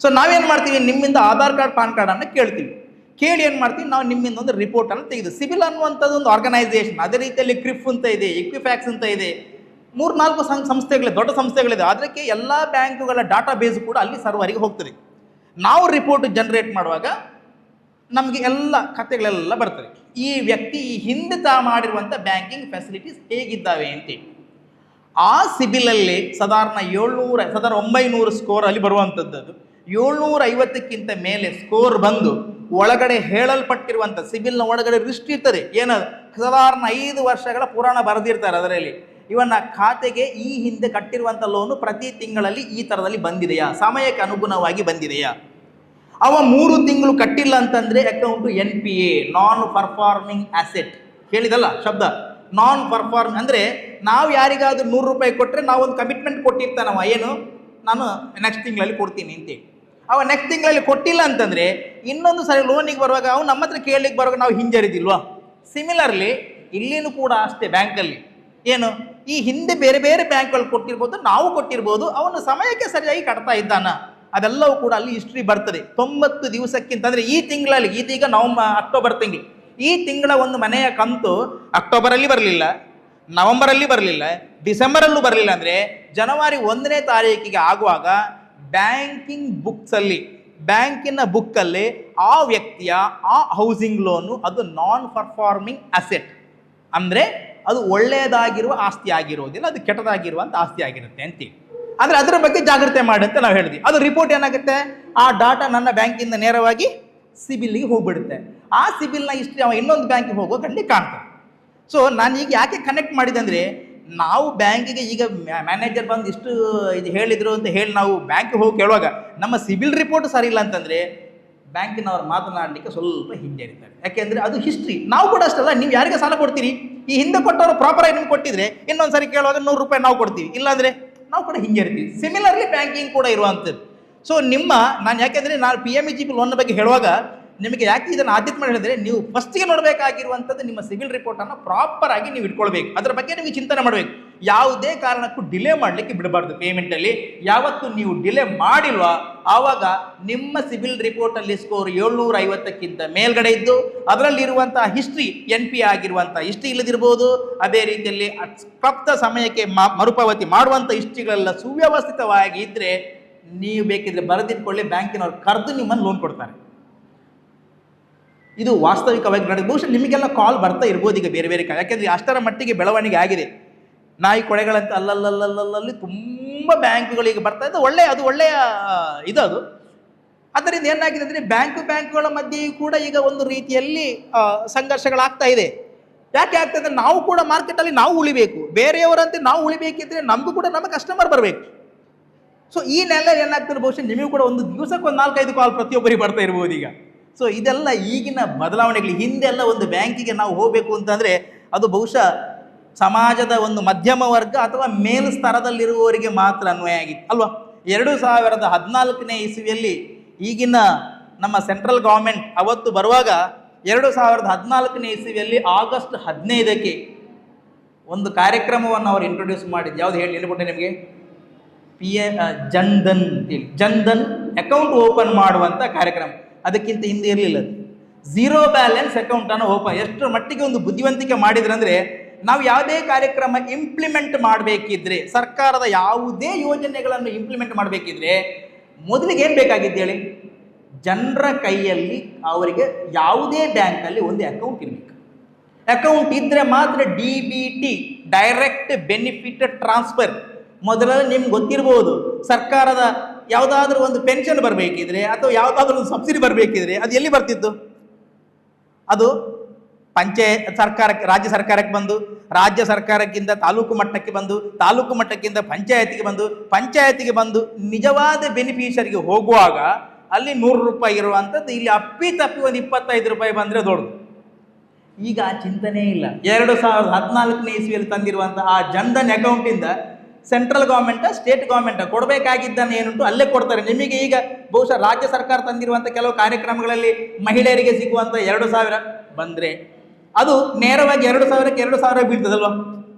ಸೊ ನಾವೇನು ಮಾಡ್ತೀವಿ, ನಿಮ್ಮಿಂದ ಆಧಾರ್ ಕಾರ್ಡ್, ಪಾನ್ ಕಾರ್ಡನ್ನು ಕೇಳ್ತೀವಿ. ಕೇಳಿ ಏನು ಮಾಡ್ತೀವಿ, ನಾವು ನಿಮ್ಮಿಂದ ಒಂದು ರಿಪೋರ್ಟನ್ನು ತೆಗೆದು, ಸಿಬಿಲ್ ಅನ್ನುವಂಥದ್ದು ಒಂದು ಆರ್ಗನೈಸೇಷನ್. ಅದೇ ರೀತಿಯಲ್ಲಿ ಕ್ರಿಫ್ ಅಂತ ಇದೆ, ಇಕ್ವಿಫ್ಯಾಕ್ಸ್ ಅಂತ ಇದೆ, 3-4 ಸಂಸ್ಥೆಗಳಿದೆ, ದೊಡ್ಡ ಸಂಸ್ಥೆಗಳಿದೆ. ಅದಕ್ಕೆ ಎಲ್ಲ ಬ್ಯಾಂಕುಗಳ ಡಾಟಾ ಬೇಸ್ ಕೂಡ ಅಲ್ಲಿ ಸರ್ವರಿಗೆ ಹೋಗ್ತದೆ. ನಾವು ರಿಪೋರ್ಟ್ ಜನರೇಟ್ ಮಾಡುವಾಗ ನಮಗೆ ಎಲ್ಲ ಕಥೆಗಳೆಲ್ಲ ಬರ್ತದೆ. ಈ ವ್ಯಕ್ತಿ ಈ ಹಿಂದೆ ಮಾಡಿರುವಂಥ ಬ್ಯಾಂಕಿಂಗ್ ಫೆಸಿಲಿಟೀಸ್ ಹೇಗಿದ್ದಾವೆ ಅಂತೇಳಿ. ಆ ಸಿಬಿಲಲ್ಲಿ ಸಾಧಾರಣ 900 ಸ್ಕೋರ್ ಅಲ್ಲಿ ಬರುವಂಥದ್ದು. 750ಕ್ಕಿಂತ ಮೇಲೆ ಸ್ಕೋರ್ ಬಂದು ಒಳಗಡೆ ಹೇಳಲ್ಪಟ್ಟಿರುವಂಥ ಸಿಬಿಲ್ನ ಒಳಗಡೆ ರಿಸ್ಟ್ ಇರ್ತದೆ. ಏನದು ಸಾಧಾರಣ 5 ವರ್ಷಗಳ ಪುರಾಣ ಬರೆದಿರ್ತಾರೆ ಅದರಲ್ಲಿ. ಇವನ್ನ ಖಾತೆಗೆ ಈ ಹಿಂದೆ ಕಟ್ಟಿರುವಂಥ ಲೋನು ಪ್ರತಿ ತಿಂಗಳಲ್ಲಿ ಈ ಥರದಲ್ಲಿ ಬಂದಿದೆಯಾ, ಸಮಯಕ್ಕೆ ಅನುಗುಣವಾಗಿ ಬಂದಿದೆಯಾ. ಅವ 3 ತಿಂಗಳು ಕಟ್ಟಿಲ್ಲ ಅಂತಂದರೆ account NPA, non performing asset. ಕೇಳಿದಲ್ಲ ಶಬ್ದ, ನಾನ್ ಪರ್ಫಾರ್ಮಿಂಗ್ ಅಂದರೆ ನಾವು ಯಾರಿಗಾದ್ರೂ 100 ರೂಪಾಯಿ ಕೊಟ್ಟರೆ ನಾವೊಂದು ಕಮಿಟ್ಮೆಂಟ್ ಕೊಟ್ಟಿರ್ತಾನವ, ಏನು ನಾನು ನೆಕ್ಸ್ಟ್ ತಿಂಗಳಲ್ಲಿ ಕೊಡ್ತೀನಿ ಅಂತೇಳಿ. ಅವ ನೆಕ್ಸ್ಟ್ ತಿಂಗಳಲ್ಲಿ ಕೊಟ್ಟಿಲ್ಲ ಅಂತಂದರೆ ಇನ್ನೊಂದು ಸರಿ ಲೋನಿಗೆ ಬರುವಾಗ ಅವ್ನು ನಮ್ಮ ಹತ್ರ ಕೇಳಲಿಕ್ಕೆ ಬರುವಾಗ ನಾವು ಹಿಂಜರಿದಿಲ್ವಾ. ಸಿಮಿಲರ್ಲಿ ಇಲ್ಲಿನೂ ಕೂಡ ಅಷ್ಟೇ, ಬ್ಯಾಂಕಲ್ಲಿ ಏನು ಈ ಹಿಂದೆ ಬೇರೆ ಬೇರೆ ಬ್ಯಾಂಕ್ಗಳು ಕೊಟ್ಟಿರ್ಬೋದು, ನಾವು ಕೊಟ್ಟಿರ್ಬೋದು, ಅವನು ಸಮಯಕ್ಕೆ ಸರಿಯಾಗಿ ಕಟ್ತಾ ಇದ್ದಾನ, ಅದೆಲ್ಲವೂ ಕೂಡ ಅಲ್ಲಿ ಹಿಸ್ಟ್ರಿ ಬರ್ತದೆ. 90 ದಿವಸಕ್ಕಿಂತ ಅಂದರೆ ಈ ತಿಂಗಳಲ್ಲಿ, ಇದೀಗ ಅಕ್ಟೋಬರ್ ತಿಂಗಳು, ಈ ತಿಂಗಳ ಒಂದು ಮನೆಯ ಕಂತು ಅಕ್ಟೋಬರಲ್ಲಿ ಬರಲಿಲ್ಲ, ನವೆಂಬರಲ್ಲಿ ಬರಲಿಲ್ಲ, ಡಿಸೆಂಬರಲ್ಲೂ ಬರಲಿಲ್ಲ ಅಂದರೆ ಜನವರಿ 1ನೇ ತಾರೀಕಿಗೆ ಆಗುವಾಗ ಬ್ಯಾಂಕಿಂಗ್ ಬುಕ್ಸಲ್ಲಿ, ಬ್ಯಾಂಕಿನ ಬುಕ್ಕಲ್ಲಿ ಆ ವ್ಯಕ್ತಿಯ ಆ ಹೌಸಿಂಗ್ ಲೋನು ಅದು ನಾನ್ ಪರ್ಫಾರ್ಮಿಂಗ್ ಅಸೆಟ್, ಅಂದರೆ ಅದು ಒಳ್ಳೆಯದಾಗಿರುವ ಆಸ್ತಿ ಆಗಿರೋದಿಲ್ಲ, ಅದು ಕೆಟ್ಟದಾಗಿರುವಂಥ ಆಸ್ತಿ ಆಗಿರುತ್ತೆ ಅಂತೀವಿ. ಅಂದರೆ ಅದರ ಬಗ್ಗೆ ಜಾಗ್ರತೆ ಮಾಡಿ ಅಂತ ನಾವು ಹೇಳಿದ್ವಿ. ಅದು ರಿಪೋರ್ಟ್ ಏನಾಗುತ್ತೆ, ಆ ಡಾಟಾ ನನ್ನ ಬ್ಯಾಂಕಿಂದ ನೇರವಾಗಿ ಸಿಬಿಲ್ಗೆ ಹೋಗ್ಬಿಡುತ್ತೆ. ಆ ಸಿಬಿಲ್ನ ಹಿಸ್ಟ್ರಿ ಅವ ಇನ್ನೊಂದು ಬ್ಯಾಂಕಿಗೆ ಹೋಗೋ ಕಣ್ಣಿಗೆ ಕಾಣ್ತಾರೆ. ಸೊ ನಾನು ಈಗ ಯಾಕೆ ಕನೆಕ್ಟ್ ಮಾಡಿದೆ ಅಂದರೆ, ನಾವು ಬ್ಯಾಂಕಿಗೆ ಈಗ ಮ್ಯಾನೇಜರ್ ಬಂದು ಇಷ್ಟು ಇದು ಹೇಳಿದರು ಅಂತ ಹೇಳಿ ನಾವು ಬ್ಯಾಂಕಿಗೆ ಹೋಗಿ ಕೇಳುವಾಗ ನಮ್ಮ ಸಿಬಿಲ್ ರಿಪೋರ್ಟ್ ಸರಿ ಇಲ್ಲ ಅಂತಂದರೆ ಬ್ಯಾಂಕಿನವ್ರು ಮಾತನಾಡಲಿಕ್ಕೆ ಸ್ವಲ್ಪ ಹಿಂಜರಿತಾರೆ. ಯಾಕೆಂದರೆ ಅದು ಹಿಸ್ಟ್ರಿ. ನಾವು ಕೂಡ ಅಷ್ಟಲ್ಲ, ನೀವು ಯಾರಿಗೆ ಸಾಲ ಕೊಡ್ತೀರಿ, ಈ ಹಿಂದೆ ಕೊಟ್ಟವರು ಪ್ರಾಪರಾಗಿ ನಿಮ್ಗೆ ಕೊಟ್ಟಿದ್ರೆ ಇನ್ನೊಂದು ಸರಿ ಕೇಳುವಾಗ 100 ರೂಪಾಯಿ ನಾವು ಕೊಡ್ತೀವಿ, ಇಲ್ಲಾಂದರೆ ನಾವು ಕೂಡ ಹಿಂಜರಿತೀವಿ. ಸಿಮಿಲರ್ಲಿ ಬ್ಯಾಂಕಿಂಗ್ ಕೂಡ ಇರುವಂಥದ್ದು. ಸೊ ನಾನು ಯಾಕೆಂದರೆ ನಾನು PMEGP ಲೋನ್ ಬಗ್ಗೆ ಹೇಳುವಾಗ ನಿಮಗೆ ಯಾಕೆ ಇದನ್ನು ಆದ್ಯತೆ ಮಾಡಿ ಹೇಳಿದ್ರೆ, ನೀವು ಫಸ್ಟಿಗೆ ನೋಡಬೇಕಾಗಿರುವಂಥದ್ದು ನಿಮ್ಮ ಸಿವಿಲ್ ರಿಪೋರ್ಟನ್ನು ಪ್ರಾಪರಾಗಿ ನೀವು ಇಟ್ಕೊಳ್ಬೇಕು. ಅದರ ಬಗ್ಗೆ ನೀವು ಚಿಂತನೆ ಮಾಡಬೇಕು. ಯಾವುದೇ ಕಾರಣಕ್ಕೂ ಡಿಲೇ ಮಾಡಲಿಕ್ಕೆ ಬಿಡಬಾರ್ದು. ಪೇಮೆಂಟಲ್ಲಿ ಯಾವತ್ತು ನೀವು ಡಿಲೇ ಮಾಡಿಲ್ವಾ ಆವಾಗ ನಿಮ್ಮ ಸಿವಿಲ್ ರಿಪೋರ್ಟಲ್ಲಿ ಸ್ಕೋರ್ 750ಕ್ಕಿಂತ ಮೇಲ್ಗಡೆ ಇದ್ದು ಅದರಲ್ಲಿರುವಂಥ ಹಿಸ್ಟ್ರಿ NPA ಆಗಿರುವಂಥ ಹಿಸ್ಟ್ರಿ ಇಲ್ಲದಿರ್ಬೋದು, ಅದೇ ರೀತಿಯಲ್ಲಿ ಪ್ರಾಪ್ತ ಸಮಯಕ್ಕೆ ಮರುಪಾವತಿ ಮಾಡುವಂಥ ಹಿಸ್ಟ್ರಿಗಳೆಲ್ಲ ಸುವ್ಯವಸ್ಥಿತವಾಗಿ ಇದ್ದರೆ ನೀವು ಬೇಕಿದ್ರೆ ಬರೆದಿಟ್ಕೊಳ್ಳಿ, ಬ್ಯಾಂಕಿನವ್ರು ಕರೆದು ನಿಮ್ಮನ್ನು ಲೋನ್ ಕೊಡ್ತಾರೆ. ಇದು ವಾಸ್ತವಿಕವಾಗಿ ನಡೆದು ಬಹುಶಃ ನಿಮಗೆಲ್ಲ ಕಾಲ್ ಬರ್ತಾ ಇರ್ಬೋದು ಈಗ ಬೇರೆ ಬೇರೆ ಯಾಕೆಂದರೆ ಅಷ್ಟರ ಮಟ್ಟಿಗೆ ಬೆಳವಣಿಗೆ ಆಗಿದೆ. ನಾಯಿ ಕೊಳೆಗಳಂತ ಅಲ್ಲಲ್ಲಿ ತುಂಬ ಬ್ಯಾಂಕುಗಳು ಈಗ ಬರ್ತಾ ಇದ್ದು ಅದು ಒಳ್ಳೆಯ ಅದು. ಅದರಿಂದ ಏನಾಗಿದೆ ಅಂದರೆ ಬ್ಯಾಂಕುಗಳ ಮಧ್ಯೆಯೂ ಕೂಡ ಈಗ ಒಂದು ರೀತಿಯಲ್ಲಿ ಸಂಘರ್ಷಗಳಾಗ್ತಾ ಇದೆ. ಯಾಕೆ ಆಗ್ತದೆ ಅಂದರೆ ನಾವು ಕೂಡ ಮಾರ್ಕೆಟಲ್ಲಿ ನಾವು ಉಳಿಬೇಕು, ಬೇರೆಯವರಂತೆ ನಾವು ಉಳಿಬೇಕಿದ್ರೆ ನಮಗೂ ಕೂಡ ನಮ್ಮ ಕಸ್ಟಮರ್ ಬರಬೇಕು. ಸೊ ಈ ನೆಲೆ ಏನಾಗ್ತದೆ ಬಹುಶಃ ನಿಮಗೂ ಕೂಡ ಒಂದು ದಿವಸಕ್ಕೆ 4-5 ಕಾಲ್ ಪ್ರತಿಯೊಬ್ಬರಿಗೆ ಬರ್ತಾ ಇರ್ಬೋದು ಈಗ. ಸೊ ಇದೆಲ್ಲ ಈಗಿನ ಬದಲಾವಣೆಗಳು. ಹಿಂದೆಲ್ಲ ಒಂದು ಬ್ಯಾಂಕಿಗೆ ನಾವು ಹೋಗಬೇಕು ಅಂತಂದರೆ ಅದು ಬಹುಶಃ ಸಮಾಜದ ಒಂದು ಮಧ್ಯಮ ವರ್ಗ ಅಥವಾ ಮೇಲು ಸ್ತರದಲ್ಲಿರುವವರಿಗೆ ಮಾತ್ರ ಅನ್ವಯ ಆಗಿತ್ತು ಅಲ್ವಾ. 2014ನೇ ಇಸ್ವಿಯಲ್ಲಿ ಈಗಿನ ನಮ್ಮ ಸೆಂಟ್ರಲ್ ಗೌರ್ಮೆಂಟ್ ಅವತ್ತು ಬರುವಾಗ 2014ನೇ ಇಸ್ವಿಯಲ್ಲಿ ಆಗಸ್ಟ್ 15ಕ್ಕೆ ಒಂದು ಕಾರ್ಯಕ್ರಮವನ್ನು ಅವರು ಇಂಟ್ರೊಡ್ಯೂಸ್ ಮಾಡಿದ್ದು. ಯಾವುದು ಹೇಳ್ಬಿಟ್ಟೆ ನಿಮಗೆ, ಜನ್ಧನ್ ಅಂತೇಳಿ, ಜನ್ಧನ್ ಅಕೌಂಟ್ ಓಪನ್ ಮಾಡುವಂಥ ಕಾರ್ಯಕ್ರಮ. ಅದಕ್ಕಿಂತ ಹಿಂದೆ ಇರಲಿಲ್ಲ. ಝೀರೋ ಬ್ಯಾಲೆನ್ಸ್ ಅಕೌಂಟನ್ನು ಓಪನ್ ಎಷ್ಟು ಮಟ್ಟಿಗೆ ಒಂದು ಬುದ್ಧಿವಂತಿಕೆ ಮಾಡಿದ್ರೆ ಅಂದರೆ, ನಾವು ಯಾವುದೇ ಕಾರ್ಯಕ್ರಮ ಇಂಪ್ಲಿಮೆಂಟ್ ಮಾಡಬೇಕಿದ್ರೆ, ಸರ್ಕಾರದ ಯಾವುದೇ ಯೋಜನೆಗಳನ್ನು ಇಂಪ್ಲಿಮೆಂಟ್ ಮಾಡಬೇಕಿದ್ರೆ ಮೊದಲಿಗೆ ಏನು ಬೇಕಾಗಿದ್ದು ಹೇಳಿ, ಜನರ ಕೈಯಲ್ಲಿ ಅವರಿಗೆ ಯಾವುದೇ ಬ್ಯಾಂಕಲ್ಲಿ ಒಂದು ಅಕೌಂಟ್ ಇರಬೇಕು. ಅಕೌಂಟ್ ಇದ್ದರೆ ಮಾತ್ರ DBT, ಡೈರೆಕ್ಟ್ ಬೆನಿಫಿಟ್ ಟ್ರಾನ್ಸ್ಫರ್. ಮೊದಲಲ್ಲಿ ನಿಮ್ಗೆ ಗೊತ್ತಿರ್ಬೋದು, ಸರ್ಕಾರದ ಯಾವುದಾದ್ರೂ ಒಂದು ಪೆನ್ಷನ್ ಬರಬೇಕಿದ್ರೆ ಅಥವಾ ಯಾವುದಾದ್ರೂ ಒಂದು ಸಬ್ಸಿಡಿ ಬರಬೇಕಿದ್ರೆ ಅದು ಎಲ್ಲಿ ಬರ್ತಿತ್ತು, ಅದು ಸರ್ಕಾರಕ್ಕೆ, ರಾಜ್ಯ ಸರ್ಕಾರಕ್ಕೆ ಬಂದು, ರಾಜ್ಯ ಸರ್ಕಾರಕ್ಕಿಂತ ತಾಲೂಕು ಮಟ್ಟಕ್ಕೆ ಬಂದು, ತಾಲೂಕು ಮಟ್ಟಕ್ಕಿಂತ ಪಂಚಾಯತಿಗೆ ಬಂದು, ಪಂಚಾಯತಿಗೆ ಬಂದು ನಿಜವಾದ ಬೆನಿಫಿಷರಿಗೆ ಹೋಗುವಾಗ ಅಲ್ಲಿ 100 ರೂಪಾಯಿ ಇರುವಂಥದ್ದು ಇಲ್ಲಿ ಅಪ್ಪಿತಪ್ಪಿ ಒಂದು 25 ರೂಪಾಯಿ ಬಂದರೆ ದೊಡ್ಡದು. ಈಗ ಆ ಚಿಂತನೆ ಇಲ್ಲ. 2014ನೇ ಇಸ್ವಿಯಲ್ಲಿ ತಂದಿರುವಂಥ ಆ ಜನ್ಧನ್ ಅಕೌಂಟಿಂದ ಸೆಂಟ್ರಲ್ ಗೌರ್ಮೆಂಟ್, ಸ್ಟೇಟ್ ಗೌರ್ಮೆಂಟ್ ಕೊಡಬೇಕಾಗಿದ್ದನ್ನು ಏನುಂಟು ಅಲ್ಲೇ ಕೊಡ್ತಾರೆ. ನಿಮಗೆ ಈಗ ಬಹುಶಃ ರಾಜ್ಯ ಸರ್ಕಾರ ತಂದಿರುವಂಥ ಕೆಲವು ಕಾರ್ಯಕ್ರಮಗಳಲ್ಲಿ ಮಹಿಳೆಯರಿಗೆ ಸಿಗುವಂಥ 2000 ಬಂದರೆ ಅದು ನೇರವಾಗಿ 2000ಕ್ಕೆ 2000 ಬೀಳ್ತದಲ್ವ.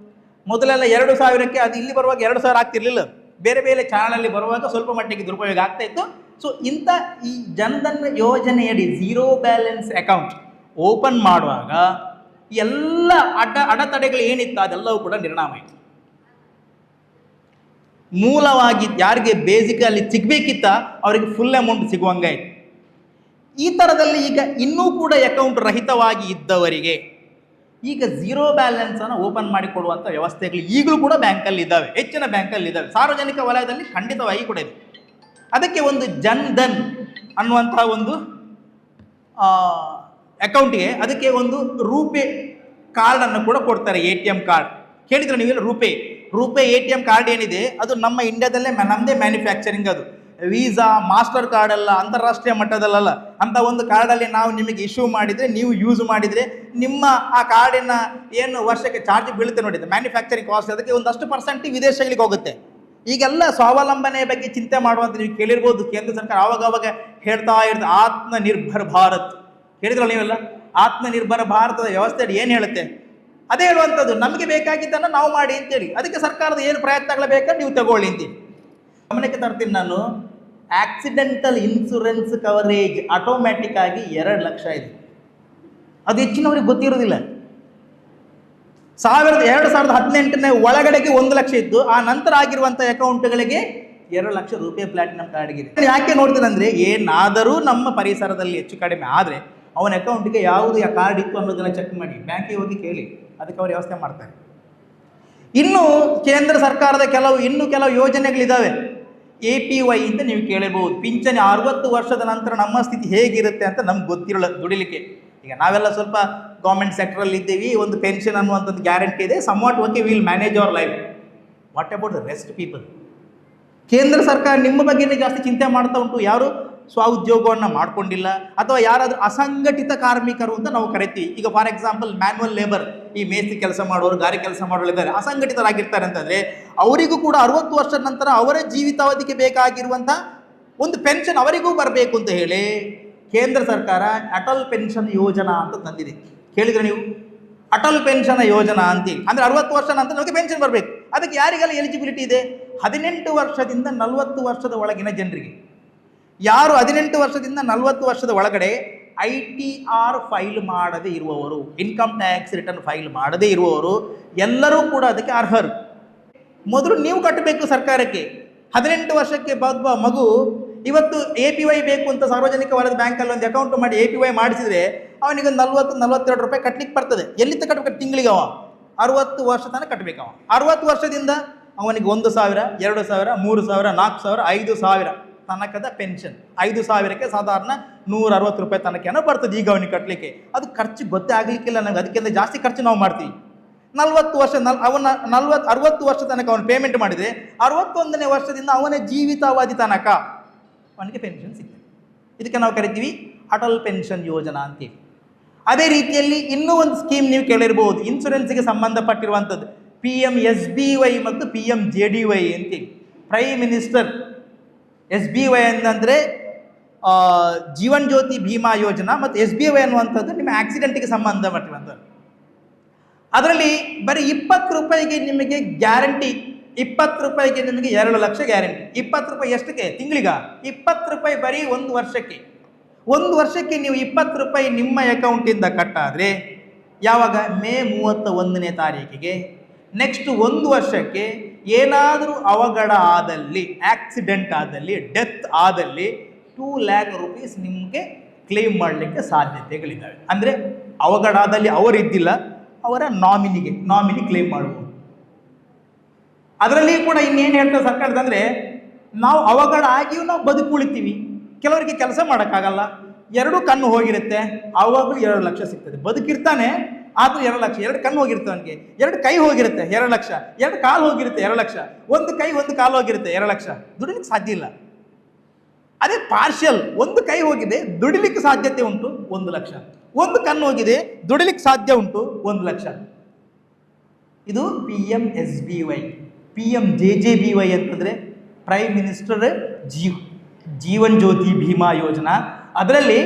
ಮೊದಲೆಲ್ಲ 2000ಕ್ಕೆ ಅದು ಇಲ್ಲಿ ಬರುವಾಗ 2000 ಆಗ್ತಿರ್ಲಿಲ್ಲ, ಬೇರೆ ಬೇರೆ ಚಾನಲಲ್ಲಿ ಬರುವಾಗ ಸ್ವಲ್ಪ ಮಟ್ಟಿಗೆ ದುರುಪಯೋಗ ಆಗ್ತಾ ಇತ್ತು. ಸೊ ಇಂಥ ಈ ಜನ್ಧನ್ ಯೋಜನೆಯಡಿ ಝೀರೋ ಬ್ಯಾಲೆನ್ಸ್ ಅಕೌಂಟ್ ಓಪನ್ ಮಾಡುವಾಗ ಎಲ್ಲ ಅಡೆತಡೆಗಳು ಏನಿತ್ತು ಅದೆಲ್ಲವೂ ಕೂಡ ನಿರ್ಣಾಮ ಆಯಿತು. ಮೂಲವಾಗಿ ಯಾರಿಗೆ ಬೇಸಿಕಲ್ಲಿ ಸಿಗಬೇಕಿತ್ತ ಅವರಿಗೆ ಫುಲ್ ಅಮೌಂಟ್ ಸಿಗುವಂಗಾಯಿತು. ಈ ಥರದಲ್ಲಿ ಈಗ ಇನ್ನೂ ಕೂಡ ಅಕೌಂಟ್ ರಹಿತವಾಗಿ ಇದ್ದವರಿಗೆ ಈಗ ಝೀರೋ ಬ್ಯಾಲೆನ್ಸನ್ನು ಓಪನ್ ಮಾಡಿಕೊಡುವಂಥ ವ್ಯವಸ್ಥೆಗಳು ಈಗಲೂ ಕೂಡ ಬ್ಯಾಂಕಲ್ಲಿ ಇದ್ದಾವೆ, ಹೆಚ್ಚಿನ ಬ್ಯಾಂಕಲ್ಲಿ ಇದ್ದಾವೆ, ಸಾರ್ವಜನಿಕ ವಲಯದಲ್ಲಿ ಖಂಡಿತವಾಗಿ ಕೂಡ ಇದೆ. ಅದಕ್ಕೆ ಒಂದು ಜನ್ಧನ್ ಅನ್ನುವಂತಹ ಒಂದು ಅಕೌಂಟ್ಗೆ ಅದಕ್ಕೆ ಒಂದು ರೂಪೇ ಕಾರ್ಡನ್ನು ಕೂಡ ಕೊಡ್ತಾರೆ, ATM ಕಾರ್ಡ್. ಕೇಳಿದ್ರೆ ನೀವೆಲ್ಲ ರೂಪೇ ATM ಕಾರ್ಡ್ ಏನಿದೆ ಅದು ನಮ್ಮ ಇಂಡಿಯಾದಲ್ಲೇ ನಮ್ಮದೇ ಮ್ಯಾನುಫ್ಯಾಕ್ಚರಿಂಗ್. ಅದು ವೀಸಾ ಮಾಸ್ಟರ್ ಕಾರ್ಡ್ ಅಲ್ಲ, ಅಂತಾರಾಷ್ಟ್ರೀಯ ಮಟ್ಟದಲ್ಲ. ಅಂತ ಒಂದು ಕಾರ್ಡಲ್ಲಿ ನಾವು ನಿಮಗೆ ಇಶ್ಯೂ ಮಾಡಿದರೆ, ನೀವು ಯೂಸ್ ಮಾಡಿದರೆ, ನಿಮ್ಮ ಆ ಕಾರ್ಡಿನ ಏನು ವರ್ಷಕ್ಕೆ ಚಾರ್ಜ್ ಬೀಳುತ್ತೆ ನೋಡಿ, ಮ್ಯಾನುಫ್ಯಾಕ್ಚರಿಂಗ್ ಕಾಸ್ಟ್, ಅದಕ್ಕೆ ಒಂದಷ್ಟು ಪರ್ಸೆಂಟ್ ವಿದೇಶಗಳಿಗೆ ಹೋಗುತ್ತೆ. ಈಗೆಲ್ಲ ಸ್ವಾವಲಂಬನೆ ಬಗ್ಗೆ ಚಿಂತೆ ಮಾಡುವಂತ ನೀವು ಕೇಳಿರ್ಬೋದು. ಕೇಂದ್ರ ಸರ್ಕಾರ ಆವಾಗ ಹೇಳ್ತಾ ಇರ್ತದೆ ಆತ್ಮನಿರ್ಭರ್ ಭಾರತ್. ಕೇಳಿದ್ರಲ್ಲ ನೀವೆಲ್ಲ, ಆತ್ಮನಿರ್ಭರ ಭಾರತದ ವ್ಯವಸ್ಥೆ ಏನು ಹೇಳುತ್ತೆ ಅದೇ ಹೇಳುವಂಥದ್ದು. ನಮಗೆ ಬೇಕಾಗಿದ್ದನ್ನು ನಾವು ಮಾಡಿ ಅಂತೇಳಿ. ಅದಕ್ಕೆ ಸರ್ಕಾರದ ಏನು ಪ್ರಯತ್ನಗಳು ಬೇಕಾದ್ರೆ ನೀವು ತಗೊಳ್ಳಿ ಅಂತೀವಿ. ಗಮನಕ್ಕೆ ತರ್ತೀನಿ ನಾನು, ಆಕ್ಸಿಡೆಂಟಲ್ ಇನ್ಶೂರೆನ್ಸ್ ಕವರೇಜ್ ಆಟೋಮ್ಯಾಟಿಕ್ ಆಗಿ 2 ಲಕ್ಷ ಇದೆ. ಅದು ಹೆಚ್ಚಿನವ್ರಿಗೆ ಗೊತ್ತಿರೋದಿಲ್ಲ. 2018 ಒಳಗಡೆಗೆ 1 ಲಕ್ಷ ಇತ್ತು. ಆ ನಂತರ ಆಗಿರುವಂಥ ಅಕೌಂಟ್ಗಳಿಗೆ 2 ಲಕ್ಷ ರೂಪಾಯಿ ಪ್ಲಾಟಿನಮ್ ಕಾರ್ಡ್ಗಿದೆ. ಯಾಕೆ ನೋಡ್ತೀನಿ ಅಂದರೆ, ಏನಾದರೂ ನಮ್ಮ ಪರಿಸರದಲ್ಲಿ ಹೆಚ್ಚು ಕಡಿಮೆ ಆದರೆ ಅವನ ಅಕೌಂಟಿಗೆ ಯಾವುದು ಕಾರ್ಡ್ ಇತ್ತು ಅನ್ನೋದನ್ನು ಚೆಕ್ ಮಾಡಿ ಬ್ಯಾಂಕಿಗೆ ಹೋಗಿ ಕೇಳಿ, ಅದಕ್ಕೆ ಅವರು ವ್ಯವಸ್ಥೆ ಮಾಡ್ತಾರೆ. ಇನ್ನು ಕೇಂದ್ರ ಸರ್ಕಾರದ ಕೆಲವು ಯೋಜನೆಗಳಿದ್ದಾವೆ. APY ಅಂತ ನೀವು ಕೇಳಬಹುದು. ಪಿಂಚಣಿ 60 ವರ್ಷದ ನಂತರ ನಮ್ಮ ಸ್ಥಿತಿ ಹೇಗಿರುತ್ತೆ ಅಂತ ನಮ್ಗೆ ಗೊತ್ತಿರಲ್ಲ ದುಡಿಲಿಕ್ಕೆ. ಈಗ ನಾವೆಲ್ಲ ಸ್ವಲ್ಪ ಗೌರ್ಮೆಂಟ್ ಸೆಕ್ಟರಲ್ಲಿ ಇದ್ದೀವಿ, ಒಂದು ಪೆನ್ಷನ್ ಅನ್ನುವಂಥದ್ದು ಗ್ಯಾರಂಟಿ ಇದೆ. Somewhat okay, will manage our life. What about the rest people? ಕೇಂದ್ರ ಸರ್ಕಾರ ನಿಮ್ಮ ಬಗ್ಗೆನೇ ಜಾಸ್ತಿ ಚಿಂತೆ ಮಾಡ್ತಾ ಉಂಟು. ಯಾರು ಸ್ವಉದ್ಯೋಗವನ್ನು ಮಾಡ್ಕೊಂಡಿಲ್ಲ ಅಥವಾ ಯಾರಾದರೂ ಅಸಂಘಟಿತ ಕಾರ್ಮಿಕರು ಅಂತ ನಾವು ಕರಿತೀವಿ. ಈಗ ಫಾರ್ ಎಕ್ಸಾಂಪಲ್ ಮ್ಯಾನ್ಯುವಲ್ ಲೇಬರ್, ಈ ಮೇಸ್ತ್ರಿ ಕೆಲಸ ಮಾಡೋರು, ಗಾರೆ ಕೆಲಸ ಮಾಡೋರು ಇದ್ದಾರೆ, ಅಸಂಘಟಿತರಾಗಿರ್ತಾರೆ ಅಂತಂದರೆ ಅವರಿಗೂ ಕೂಡ 60 ವರ್ಷದ ನಂತರ ಅವರ ಜೀವಿತಾವಧಿಗೆ ಬೇಕಾಗಿರುವಂಥ ಒಂದು ಪೆನ್ಷನ್ ಅವರಿಗೂ ಬರಬೇಕು ಅಂತ ಹೇಳಿ ಕೇಂದ್ರ ಸರ್ಕಾರ ಅಟಲ್ ಪೆನ್ಷನ್ ಯೋಜನಾ ಅಂತ ತಂದಿದೆ. ಕೇಳಿದ್ರೆ ನೀವು, ಅಟಲ್ ಪೆನ್ಷನ್ ಯೋಜನಾ ಅಂತೀವಿ. ಅಂದರೆ 60 ವರ್ಷ ನಂತರ ನಮಗೆ ಪೆನ್ಷನ್ ಬರಬೇಕು. ಅದಕ್ಕೆ ಯಾರಿಗೆಲ್ಲ ಎಲಿಜಿಬಿಲಿಟಿ ಇದೆ? 18 ವರ್ಷದಿಂದ 40 ವರ್ಷದ ಒಳಗಿನ ಜನರಿಗೆ. ಯಾರು 18 ವರ್ಷದಿಂದ 40 ವರ್ಷದ ಒಳಗಡೆ ITR ಫೈಲ್ ಮಾಡದೇ ಇರುವವರು, ಇನ್ಕಮ್ ಟ್ಯಾಕ್ಸ್ ರಿಟರ್ನ್ ಫೈಲ್ ಮಾಡದೇ ಇರುವವರು ಎಲ್ಲರೂ ಕೂಡ ಅದಕ್ಕೆ ಅರ್ಹರು. ಮೊದಲು ನೀವು ಕಟ್ಟಬೇಕು ಸರ್ಕಾರಕ್ಕೆ. 18 ವರ್ಷಕ್ಕೆ ಮಗು ಇವತ್ತು APY ಬೇಕು ಅಂತ ಸಾರ್ವಜನಿಕ ವಲಯದ ಬ್ಯಾಂಕಲ್ಲಿ ಒಂದು ಅಕೌಂಟ್ ಮಾಡಿ APY ಮಾಡಿಸಿದ್ರೆ ಅವನಿಗೆ 40-42 ರೂಪಾಯಿ ಕಟ್ಟಲಿಕ್ಕೆ ಬರ್ತದೆ. ಎಲ್ಲಿಂದ ಕಟ್ಟಬೇಕು? ತಿಂಗಳಿಗೆ ಅವ 60 ವರ್ಷ ತನಕ ಕಟ್ಟಬೇಕು. ಅವ 60 ವರ್ಷದಿಂದ ಅವನಿಗೆ 1,000, 2,000, 3,000, 4,000, 5,000 ತನಕದ ಪೆನ್ಷನ್. 5,000ಕ್ಕೆ ಸಾಧಾರಣ 160 ರೂಪಾಯಿ ತನಕೇನೋ ಬರ್ತದೆ ಈಗ ಅವನಿಗೆ ಕಟ್ಟಲಿಕ್ಕೆ. ಅದು ಖರ್ಚು ಗೊತ್ತೇ ಆಗಲಿಕ್ಕಿಲ್ಲ ನಮ್ಗೆ. ಅದಕ್ಕಿಂತ ಜಾಸ್ತಿ ಖರ್ಚು ನಾವು ಮಾಡ್ತೀವಿ. 40 ವರ್ಷ 60 ವರ್ಷ ತನಕ ಅವನು ಪೇಮೆಂಟ್ ಮಾಡಿದರೆ 61ನೇ ವರ್ಷದಿಂದ ಅವನ ಜೀವಿತಾವಧಿ ತನಕ ಅವನಿಗೆ ಪೆನ್ಷನ್ ಸಿಗ್ತದೆ. ಇದಕ್ಕೆ ನಾವು ಕರಿತೀವಿ ಅಟಲ್ ಪೆನ್ಷನ್ ಯೋಜನಾ ಅಂತೀವಿ. ಅದೇ ರೀತಿಯಲ್ಲಿ ಇನ್ನೂ ಒಂದು ಸ್ಕೀಮ್ ನೀವು ಕೇಳಿರ್ಬೋದು, ಇನ್ಶೂರೆನ್ಸ್ಗೆ ಸಂಬಂಧಪಟ್ಟಿರುವಂಥದ್ದು PMSBY ಮತ್ತು PMJDY ಅಂತೀವಿ. ಪ್ರೈಮ್ ಮಿನಿಸ್ಟರ್ SBY ಅಂತಂದರೆ ಜೀವನ್ ಜ್ಯೋತಿ ಭೀಮಾ ಯೋಜನಾ, ಮತ್ತು SBY ಅನ್ನುವಂಥದ್ದು ನಿಮ್ಮ ಆಕ್ಸಿಡೆಂಟಿಗೆ ಸಂಬಂಧಪಟ್ಟಿರುವಂಥದ್ದು. ಅದರಲ್ಲಿ ಬರೀ 20 ರೂಪಾಯಿಗೆ ನಿಮಗೆ ಗ್ಯಾರಂಟಿ, 20 ರೂಪಾಯಿಗೆ ನಿಮಗೆ 2 ಲಕ್ಷ ಗ್ಯಾರಂಟಿ. 20 ರೂಪಾಯಿ ಎಷ್ಟಕ್ಕೆ? ತಿಂಗಳಿಗ 20 ರೂಪಾಯಿ ಬರೀ 1 ವರ್ಷಕ್ಕೆ. 1 ವರ್ಷಕ್ಕೆ ನೀವು 20 ರೂಪಾಯಿ ನಿಮ್ಮ ಅಕೌಂಟಿಂದ ಕಟ್ಟಾದರೆ ಯಾವಾಗ? ಮೇ 31ನೇ ತಾರೀಕಿಗೆ. ನೆಕ್ಸ್ಟ್ 1 ವರ್ಷಕ್ಕೆ ಏನಾದರೂ ಅವಘಡ ಆದಲ್ಲಿ, ಆಕ್ಸಿಡೆಂಟ್ ಆದಲ್ಲಿ, ಡೆತ್ ಆದಲ್ಲಿ 2 ಲ್ಯಾಕ್ ರೂಪೀಸ್ ನಿಮಗೆ ಕ್ಲೇಮ್ ಮಾಡಲಿಕ್ಕೆ ಸಾಧ್ಯತೆಗಳಿದ್ದಾವೆ. ಅಂದರೆ ಅವಘಡ ಆದಲ್ಲಿ ಅವರಿದ್ದಿಲ್ಲ, ಅವರ ನಾಮಿನಿ ಕ್ಲೇಮ್ ಮಾಡ್ಬೋದು. ಅದರಲ್ಲಿ ಕೂಡ ಇನ್ನೇನು ಹೇಳ್ತಾರೆ ಸರ್ಕಾರದಂದರೆ, ನಾವು ಅವಘಡ ಆಗಿಯೂ ನಾವು ಬದುಕುಳಿತೀವಿ. ಕೆಲವರಿಗೆ ಕೆಲಸ ಮಾಡೋಕ್ಕಾಗಲ್ಲ, 2 ಕಣ್ಣು ಹೋಗಿರುತ್ತೆ, ಆವಾಗಲೂ 2 ಲಕ್ಷ ಸಿಗ್ತದೆ. ಬದುಕಿರ್ತಾನೆ ಆದರೂ 2 ಲಕ್ಷ. 2 ಕಣ್ಣು ಹೋಗಿರುತ್ತೆ ಅವನಿಗೆ, 2 ಕೈ ಹೋಗಿರುತ್ತೆ 2 ಲಕ್ಷ, 2 ಕಾಲು ಹೋಗಿರುತ್ತೆ 2 ಲಕ್ಷ, 1 ಕೈ 1 ಕಾಲು ಹೋಗಿರುತ್ತೆ 2 ಲಕ್ಷ. ದುಡಿಲಿಕ್ಕೆ ಸಾಧ್ಯ ಇಲ್ಲ. ಅದೇ ಪಾರ್ಷಿಯಲ್, 1 ಕೈ ಹೋಗಿದೆ ದುಡಿಲಿಕ್ಕೆ ಸಾಧ್ಯತೆ ಉಂಟು 1 ಲಕ್ಷ, 1 ಕಣ್ಣು ಹೋಗಿದೆ ದುಡಿಲಿಕ್ಕೆ ಸಾಧ್ಯ ಉಂಟು 1 ಲಕ್ಷ. ಇದು PMSBY. PMJJBY ಅಂತಂದರೆ ಪ್ರೈಮ್ ಮಿನಿಸ್ಟರ್ ಜೀವನ್ ಜ್ಯೋತಿ ಭೀಮಾ ಯೋಜನಾ. ಅದರಲ್ಲಿ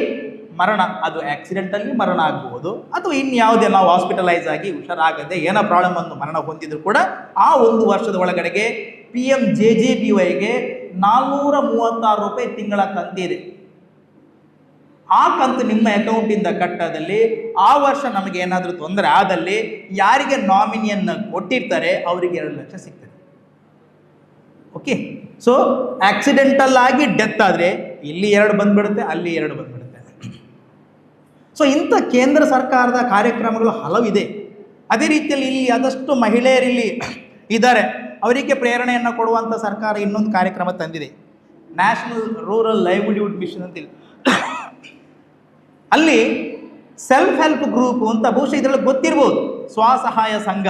ಮರಣ, ಅದು ಆಕ್ಸಿಡೆಂಟಲ್ಲಿ ಮರಣ ಆಗಬಹುದು ಅಥವಾ ಇನ್ಯಾವುದೇ ನಾವು ಹಾಸ್ಪಿಟಲೈಸ್ ಆಗಿ ಹುಷಾರಾಗದೆ ಏನೋ ಪ್ರಾಬ್ಲಮ್ ಅನ್ನು ಮರಣ ಹೊಂದಿದ್ರು ಕೂಡ ಆ 1 ವರ್ಷದ ಒಳಗಡೆಗೆ PMJJBYಗೆ 436 ರೂಪಾಯಿ ತಿಂಗಳ ಕಂತಿದೆ. ಆ ಕಂತು ನಿಮ್ಮ ಅಕೌಂಟಿಂದ ಕಟ್ಟದಲ್ಲಿ ಆ ವರ್ಷ ನಮಗೆ ಏನಾದರೂ ತೊಂದರೆ ಆದಲ್ಲಿ ಯಾರಿಗೆ ನಾಮಿನಿಯನ್ನು ಕೊಟ್ಟಿರ್ತಾರೆ ಅವರಿಗೆ 2 ಲಕ್ಷ ಸಿಗ್ತದೆ. ಓಕೆ. ಸೊ ಆಕ್ಸಿಡೆಂಟಲ್ ಆಗಿ ಡೆತ್ ಆದರೆ ಇಲ್ಲಿ 2 ಬಂದ್ಬಿಡುತ್ತೆ, ಅಲ್ಲಿ 2 ಬಂದ್ಬಿಡುತ್ತೆ. ಸೊ ಇಂಥ ಕೇಂದ್ರ ಸರ್ಕಾರದ ಕಾರ್ಯಕ್ರಮಗಳು ಹಲವಿದೆ. ಅದೇ ರೀತಿಯಲ್ಲಿ ಇಲ್ಲಿ ಆದಷ್ಟು ಮಹಿಳೆಯರಿಲ್ಲಿ ಇದ್ದಾರೆ, ಅವರಿಗೆ ಪ್ರೇರಣೆಯನ್ನು ಕೊಡುವಂಥ ಸರ್ಕಾರ ಇನ್ನೊಂದು ಕಾರ್ಯಕ್ರಮ ತಂದಿದೆ, ನ್ಯಾಷನಲ್ ರೂರಲ್ ಲೈವ್ಲಿಹುಡ್ ಮಿಷನ್ ಅಂತೇಳಿ. ಅಲ್ಲಿ ಸೆಲ್ಫ್ ಹೆಲ್ಪ್ ಗ್ರೂಪ್ ಅಂತ ಬಹುಶಃ ಇದರಲ್ಲಿ ಗೊತ್ತಿರ್ಬೋದು, ಸ್ವಸಹಾಯ ಸಂಘ.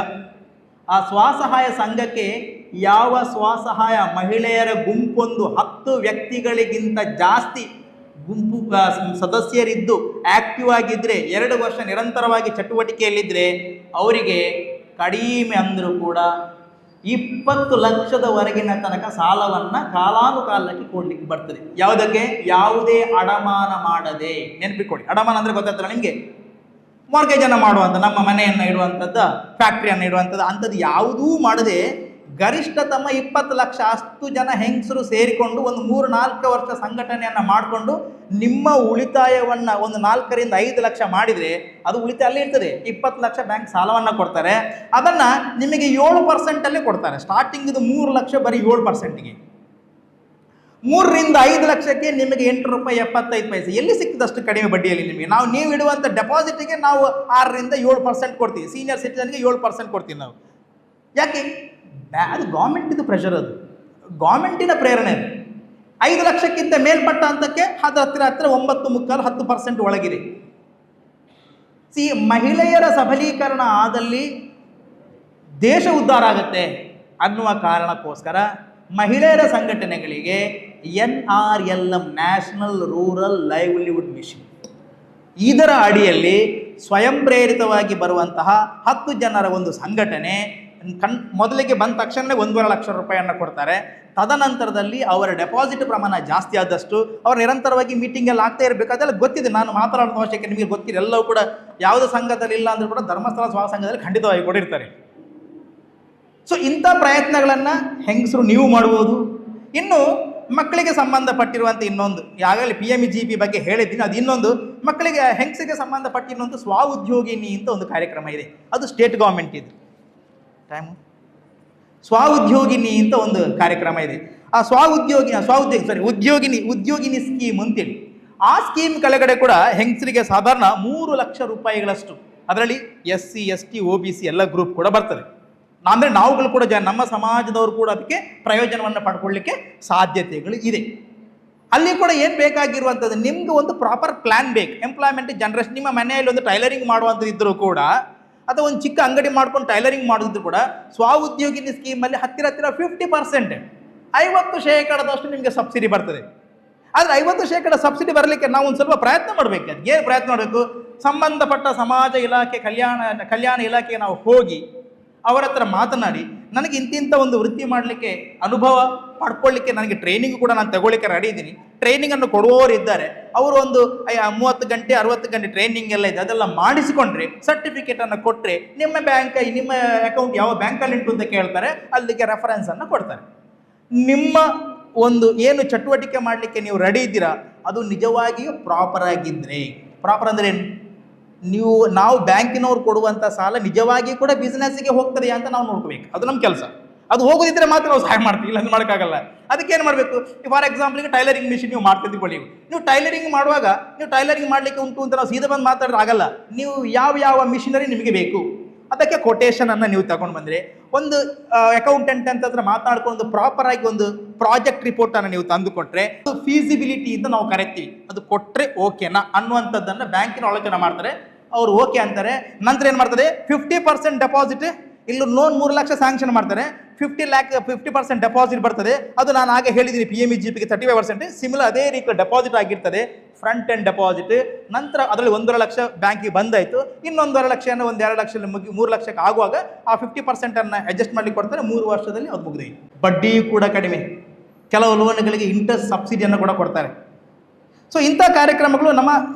ಆ ಸ್ವಸಹಾಯ ಸಂಘಕ್ಕೆ ಯಾವ ಸ್ವಸಹಾಯ ಮಹಿಳೆಯರ ಗುಂಪೊಂದು 10 ವ್ಯಕ್ತಿಗಳಿಗಿಂತ ಜಾಸ್ತಿ ಗುಂಪು ಸದಸ್ಯರಿದ್ದು ಆಕ್ಟಿವ್ ಆಗಿದ್ದರೆ, 2 ವರ್ಷ ನಿರಂತರವಾಗಿ ಚಟುವಟಿಕೆಯಲ್ಲಿದ್ದರೆ ಅವರಿಗೆ ಕಡಿಮೆ ಅಂದರೂ ಕೂಡ 20 ಲಕ್ಷದವರೆಗಿನ ತನಕ ಸಾಲವನ್ನು ಕಾಲಾನುಕಾಲಕ್ಕೆ ಕೊಡ್ಲಿಕ್ಕೆ ಬರ್ತದೆ. ಯಾವುದಕ್ಕೆ? ಯಾವುದೇ ಅಡಮಾನ ಮಾಡದೆ. ನೆನಪಿಕೊಳ್ಳಿ, ಅಡಮಾನ ಅಂದರೆ ಗೊತ್ತಾಗ್ತಲ್ಲ ನಿಮಗೆ, ಮಾರ್ಗೇಜನ್ನು ಮಾಡುವಂಥ, ನಮ್ಮ ಮನೆಯನ್ನು ಇಡುವಂಥದ್ದು, ಫ್ಯಾಕ್ಟ್ರಿಯನ್ನು ಇಡುವಂಥದ್ದು, ಅಂಥದ್ದು ಯಾವುದೂ ಮಾಡದೆ ಗರಿಷ್ಠತಮ 20 ಲಕ್ಷ ಅಷ್ಟು ಜನ ಹೆಂಗಸರು ಸೇರಿಕೊಂಡು ಒಂದು 3-4 ವರ್ಷ ಸಂಘಟನೆಯನ್ನು ಮಾಡಿಕೊಂಡು ನಿಮ್ಮ ಉಳಿತಾಯವನ್ನು ಒಂದು 4 ರಿಂದ 5 ಲಕ್ಷ ಮಾಡಿದರೆ ಅದು ಉಳಿತಾಯ ಅಲ್ಲೇ ಇರ್ತದೆ. 20 ಲಕ್ಷ ಬ್ಯಾಂಕ್ ಸಾಲವನ್ನು ಕೊಡ್ತಾರೆ. ಅದನ್ನು ನಿಮಗೆ 7% ಕೊಡ್ತಾರೆ. ಸ್ಟಾರ್ಟಿಂಗ್ ಇದು 3 ಲಕ್ಷ ಬರೀ 7%ಗೆ. 3 ರಿಂದ 5 ಲಕ್ಷಕ್ಕೆ ನಿಮಗೆ ₹8.75. ಎಲ್ಲಿ ಸಿಕ್ಕಿದಷ್ಟು ಕಡಿಮೆ ಬಡ್ಡಿಯಲ್ಲಿ ನಿಮಗೆ? ನೀವು ಇಡುವಂಥ ಡೆಪಾಸಿಟಿಗೆ ನಾವು 6 ರಿಂದ 7% ಕೊಡ್ತೀವಿ. ಸೀನಿಯರ್ ಸಿಟಿಜನ್ಗೆ 7% ಕೊಡ್ತೀವಿ ನಾವು. ಯಾಕೆ? ಅದು ಗೌರ್ಮೆಂಟಿದು ಪ್ರೆಷರ್, ಅದು ಗೌರ್ಮೆಂಟಿನ ಪ್ರೇರಣೆ. 5 ಲಕ್ಷಕ್ಕಿಂತ ಮೇಲ್ಪಟ್ಟ ಅಂತಕ್ಕೆ ಹತ್ತಿರ 9.25-10% ಒಳಗಿರಿ. ಮಹಿಳೆಯರ ಸಬಲೀಕರಣ ಆದಲ್ಲಿ ದೇಶ ಉದ್ಧಾರ ಆಗುತ್ತೆ ಅನ್ನುವ ಕಾರಣಕ್ಕೋಸ್ಕರ ಮಹಿಳೆಯರ ಸಂಘಟನೆಗಳಿಗೆ NRLM, national rural livelihood mission, ಇದರ ಅಡಿಯಲ್ಲಿ ಸ್ವಯಂ ಪ್ರೇರಿತವಾಗಿ ಬರುವಂತಹ 10 ಜನರ ಒಂದು ಸಂಘಟನೆ ಮೊದಲಿಗೆ ಬಂದ ತಕ್ಷಣ 1.5 ಲಕ್ಷ ರೂಪಾಯಿಯನ್ನು ಕೊಡ್ತಾರೆ. ತದನಂತರದಲ್ಲಿ ಅವರ ಡೆಪಾಸಿಟ್ ಪ್ರಮಾಣ ಜಾಸ್ತಿ ಆದಷ್ಟು ಅವರು ನಿರಂತರವಾಗಿ ಮೀಟಿಂಗ್ ಎಲ್ಲ ಆಗ್ತಾ ಇರಬೇಕು. ಅದೆಲ್ಲ ಗೊತ್ತಿದೆ, ನಾನು ಮಾತಾಡೋದು ಅವಶ್ಯಕ ನಿಮಗೆ ಗೊತ್ತಿದೆ. ಎಲ್ಲವೂ ಕೂಡ ಯಾವುದೇ ಸಂಘದಲ್ಲಿ ಇಲ್ಲ ಅಂದರೂ ಕೂಡ ಧರ್ಮಸ್ಥಳ ಸ್ವಸಂಘದಲ್ಲಿ ಖಂಡಿತವಾಗಿ ಕೊಡಿರ್ತಾರೆ. ಸೊ ಇಂಥ ಪ್ರಯತ್ನಗಳನ್ನು ಹೆಂಗಸರು ನೀವು ಮಾಡ್ಬೋದು. ಇನ್ನು ಮಕ್ಕಳಿಗೆ ಸಂಬಂಧಪಟ್ಟಿರುವಂಥ ಇನ್ನೊಂದು, ಈಗಾಗಲೇ PMEGP ಬಗ್ಗೆ ಹೇಳಿದ್ದೀನಿ, ಅದು ಇನ್ನೊಂದು ಮಕ್ಕಳಿಗೆ ಹೆಂಗಸಿಗೆ ಸಂಬಂಧಪಟ್ಟ ಇನ್ನೊಂದು ಸ್ವಉದ್ಯೋಗಿನಿ ಅಂತ ಒಂದು ಕಾರ್ಯಕ್ರಮ ಇದೆ. ಅದು ಸ್ಟೇಟ್ ಗೌರ್ಮೆಂಟ್ ಇದೆ. ಸ್ವಉದ್ಯೋಗಿನಿ ಅಂತ ಒಂದು ಕಾರ್ಯಕ್ರಮ ಇದೆ. ಆ ಉದ್ಯೋಗಿನಿ ಸ್ಕೀಮ್ ಅಂತೇಳಿ, ಆ ಸ್ಕೀಮ್ ಕೆಳಗಡೆ ಕೂಡ ಹೆಂಗಸರಿಗೆ ಸಾಧಾರಣ 3 ಲಕ್ಷ ರೂಪಾಯಿಗಳಷ್ಟು, ಅದರಲ್ಲಿ SC ST OBC ಎಲ್ಲ ಗ್ರೂಪ್ ಕೂಡ ಬರ್ತದೆ. ಅಂದರೆ ನಾವುಗಳು ಕೂಡ ನಮ್ಮ ಸಮಾಜದವರು ಕೂಡ ಅದಕ್ಕೆ ಪ್ರಯೋಜನವನ್ನು ಪಡ್ಕೊಳ್ಳಿಕ್ಕೆ ಸಾಧ್ಯತೆಗಳು ಇದೆ. ಅಲ್ಲಿ ಕೂಡ ಏನು ಬೇಕಾಗಿರುವಂಥದ್ದು, ನಿಮ್ಗೆ ಒಂದು ಪ್ರಾಪರ್ ಪ್ಲ್ಯಾನ್ ಬೇಕು. ಎಂಪ್ಲಾಯ್ಮೆಂಟ್ ಜನರೇಷನ್, ನಿಮ್ಮ ಮನೆಯಲ್ಲಿ ಒಂದು ಟೈಲರಿಂಗ್ ಮಾಡುವಂಥದ್ದು ಇದ್ದರೂ ಕೂಡ, ಅಥವಾ ಒಂದು ಚಿಕ್ಕ ಅಂಗಡಿ ಮಾಡ್ಕೊಂಡು ಟೈಲರಿಂಗ್ ಮಾಡಿದ್ರು ಕೂಡ ಸ್ವಉದ್ಯೋಗಿನಿ ಸ್ಕೀಮಲ್ಲಿ ಹತ್ತಿರ 50%, 50% ನಿಮಗೆ ಸಬ್ಸಿಡಿ ಬರ್ತದೆ. ಆದರೆ 50% ಸಬ್ಸಿಡಿ ಬರಲಿಕ್ಕೆ ನಾವು ಒಂದು ಸ್ವಲ್ಪ ಪ್ರಯತ್ನ ಮಾಡಬೇಕು. ಅದು ಏನು ಪ್ರಯತ್ನ ಮಾಡಬೇಕು? ಸಂಬಂಧಪಟ್ಟ ಸಮಾಜ ಇಲಾಖೆ, ಕಲ್ಯಾಣ ಇಲಾಖೆಗೆ ನಾವು ಹೋಗಿ ಅವರ ಹತ್ರ ಮಾತನಾಡಿ, ನನಗೆ ಇಂತಿಂಥ ಒಂದು ವೃತ್ತಿ ಮಾಡಲಿಕ್ಕೆ, ಅನುಭವ ಪಡ್ಕೊಳ್ಳಿಕ್ಕೆ ನನಗೆ ಟ್ರೈನಿಂಗ್ ಕೂಡ ನಾನು ತಗೊಳ್ಳಿಕ್ಕೆ ರೆಡಿ ಇದ್ದೀನಿ, ಟ್ರೈನಿಂಗನ್ನು ಕೊಡುವವರು ಇದ್ದಾರೆ, ಅವರು ಒಂದು 30 ಗಂಟೆ 60 ಗಂಟೆ ಟ್ರೈನಿಂಗ್ ಎಲ್ಲ ಇದೆ, ಅದೆಲ್ಲ ಮಾಡಿಸಿಕೊಂಡ್ರೆ ಸರ್ಟಿಫಿಕೇಟನ್ನು ಕೊಟ್ಟರೆ ನಿಮ್ಮ ನಿಮ್ಮ ಅಕೌಂಟ್ ಯಾವ ಬ್ಯಾಂಕಲ್ಲಿ ಉಂಟು ಅಂತ ಕೇಳ್ತಾರೆ, ಅಲ್ಲಿಗೆ ರೆಫರೆನ್ಸನ್ನು ಕೊಡ್ತಾರೆ. ನಿಮ್ಮ ಒಂದು ಏನು ಚಟುವಟಿಕೆ ಮಾಡಲಿಕ್ಕೆ ನೀವು ರೆಡಿ ಇದ್ದೀರಾ ಅದು ನಿಜವಾಗಿಯೂ ಪ್ರಾಪರ್ ಆಗಿದ್ದರೆ, ಪ್ರಾಪರ್ ಅಂದರೆ ನಾವು ಬ್ಯಾಂಕಿನವ್ರು ಕೊಡುವಂಥ ಸಾಲ ನಿಜವಾಗಿ ಕೂಡ ಬಿಸ್ನೆಸ್ಸಿಗೆ ಹೋಗ್ತದೆ ಅಂತ ನಾವು ನೋಡ್ಕೋಬೇಕು. ಅದು ನಮ್ಮ ಕೆಲಸ. ಅದು ಹೋಗೋದಿದ್ರೆ ಮಾತ್ರ ನಾವು ಸಹಾಯ ಮಾಡ್ತೀವಿ, ಇಲ್ಲ ಅಂದ್ರೆ ಮಾಡೋಕ್ಕಾಗಲ್ಲ. ಅದಕ್ಕೆ ಏನು ಮಾಡಬೇಕು? ಫಾರ್ ಎಕ್ಸಾಂಪಲ್ಗೆ ಟೈಲರಿಂಗ್ ಮಿಷಿನ್ ನೀವು ಮಾಡ್ತಿದ್ದೀವಿ, ನೀವು ಟೈಲರಿಂಗ್ ಮಾಡುವಾಗ ನೀವು ಟೈಲರಿಂಗ್ ಮಾಡಲಿಕ್ಕೆ ಉಂಟು ಅಂತ ನಾವು ಸೀದಾ ಬಂದು ಮಾತಾಡಿದ್ರೆ ಆಗಲ್ಲ. ನೀವು ಯಾವ ಮಿಷಿನರಿ ನಿಮಗೆ ಬೇಕು ಅದಕ್ಕೆ ಕೊಟೇಶನನ್ನು ನೀವು ತಗೊಂಡು ಬಂದರೆ, ಒಂದು ಅಕೌಂಟೆಂಟ್ ಅಂತಂದ್ರೆ ಮಾತಾಡ್ಕೊಂಡು ಪ್ರಾಪರ್ ಆಗಿ ಒಂದು ಪ್ರಾಜೆಕ್ಟ್ ರಿಪೋರ್ಟನ್ನು ನೀವು ತಂದುಕೊಟ್ರೆ, ಅದು ಫೀಸಿಬಿಲಿಟಿ ಅಂತ ನಾವು ಕರಿತೀವಿ, ಅದು ಕೊಟ್ಟರೆ ಓಕೆನಾ ಅನ್ನುವಂಥದ್ದನ್ನು ಬ್ಯಾಂಕಿನ ಆಲೋಚನೆ ಮಾಡ್ತಾರೆ. ಅವರು ಓಕೆ ಅಂತಾರೆ. ನಂತರ ಏನು ಮಾಡ್ತಾರೆ? 50% ಡೆಪಾಸಿಟ್, ಇಲ್ಲಿ ಲೋನ್ 3 ಲಕ್ಷ ಸ್ಯಾಂಕ್ಷನ್ ಮಾಡ್ತಾರೆ, 50% ಡೆಪಾಸಿಟ್ ಬರ್ತದೆ. ಅದು ನಾನು ಆಗ ಹೇಳಿದ್ದೀನಿ PMEGPಗೆ 35%, ಸಿಮಿಲರ್ ಅದೇ ರೀತಿ ಡೆಪಾಸಿಟ್ ಆಗಿರ್ತದೆ, ಫ್ರಂಟ್ ಎಂಡ್ ಡೆಪಾಸಿಟ್. ನಂತರ ಅದರಲ್ಲಿ 1.5 ಲಕ್ಷ ಬ್ಯಾಂಕಿಗೆ ಬಂದಾಯಿತು, ಇನ್ನೊಂದು 1.5 ಲಕ್ಷ 2 ಲಕ್ಷದಲ್ಲಿ 3 ಲಕ್ಷಕ್ಕೆ ಆಗುವಾಗ ಆ 50%ಅನ್ನು ಅಡ್ಜಸ್ಟ್ ಮಾಡಲಿಕ್ಕೆ ಕೊಡ್ತಾರೆ. 3 ವರ್ಷದಲ್ಲಿ ಅದು ಮುಗಿದೈತೆ. ಬಡ್ಡಿಯೂ ಕೂಡ ಕಡಿಮೆ, ಕೆಲವು ಲೋನ್ಗಳಿಗೆ ಇಂಟ್ರೆಸ್ಟ್ ಸಬ್ಸಿಡಿಯನ್ನು ಕೂಡ ಕೊಡ್ತಾರೆ. ಸೊ ಇಂಥ ಕಾರ್ಯಕ್ರಮಗಳು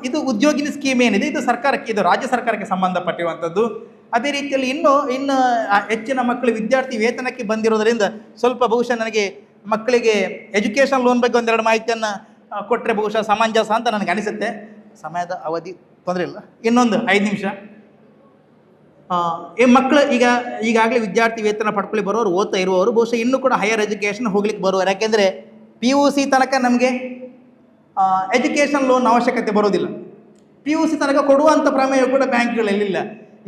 ಇದು ಉದ್ಯೋಗಿನಿ ಸ್ಕೀಮ್ ಏನಿದೆ, ಇದು ಸರ್ಕಾರಕ್ಕೆ, ಇದು ರಾಜ್ಯ ಸರ್ಕಾರಕ್ಕೆ ಸಂಬಂಧಪಟ್ಟಿರುವಂಥದ್ದು. ಅದೇ ರೀತಿಯಲ್ಲಿ ಇನ್ನು ಹೆಚ್ಚಿನ ಮಕ್ಕಳು ವಿದ್ಯಾರ್ಥಿ ವೇತನಕ್ಕೆ ಬಂದಿರೋದರಿಂದ ಸ್ವಲ್ಪ ಬಹುಶಃ ನನಗೆ ಮಕ್ಕಳಿಗೆ ಎಜುಕೇಷನ್ ಲೋನ್ ಬಗ್ಗೆ 2 ಮಾಹಿತಿಯನ್ನು ಕೊಟ್ಟರೆ ಬಹುಶಃ ಸಮಂಜಸ ಅಂತ ನನಗೆ ಅನಿಸುತ್ತೆ. ಸಮಯದ ಅವಧಿ ತೊಂದರೆ ಇಲ್ಲ, ಇನ್ನೊಂದು 5 ನಿಮಿಷ. ಈ ಮಕ್ಕಳು ಈಗಾಗಲೇ ವಿದ್ಯಾರ್ಥಿ ವೇತನ ಪಡ್ಕೊಳ್ಳಿ ಬರೋರು, ಓದ್ತಾ ಇರುವವರು ಬಹುಶಃ ಇನ್ನೂ ಕೂಡ ಹೈಯರ್ ಎಜುಕೇಷನ್ ಹೋಗ್ಲಿಕ್ಕೆ ಬರುವರು. ಯಾಕೆಂದರೆ PUC ತನಕ ನಮಗೆ ಎಜುಕೇಷನ್ ಲೋನ್ ಅವಶ್ಯಕತೆ ಬರೋದಿಲ್ಲ. PUC ತನಕ ಕೊಡುವಂಥ ಪ್ರಮೇಯ ಕೂಡ ಬ್ಯಾಂಕ್ಗಳಲ್ಲಿಲ್ಲ.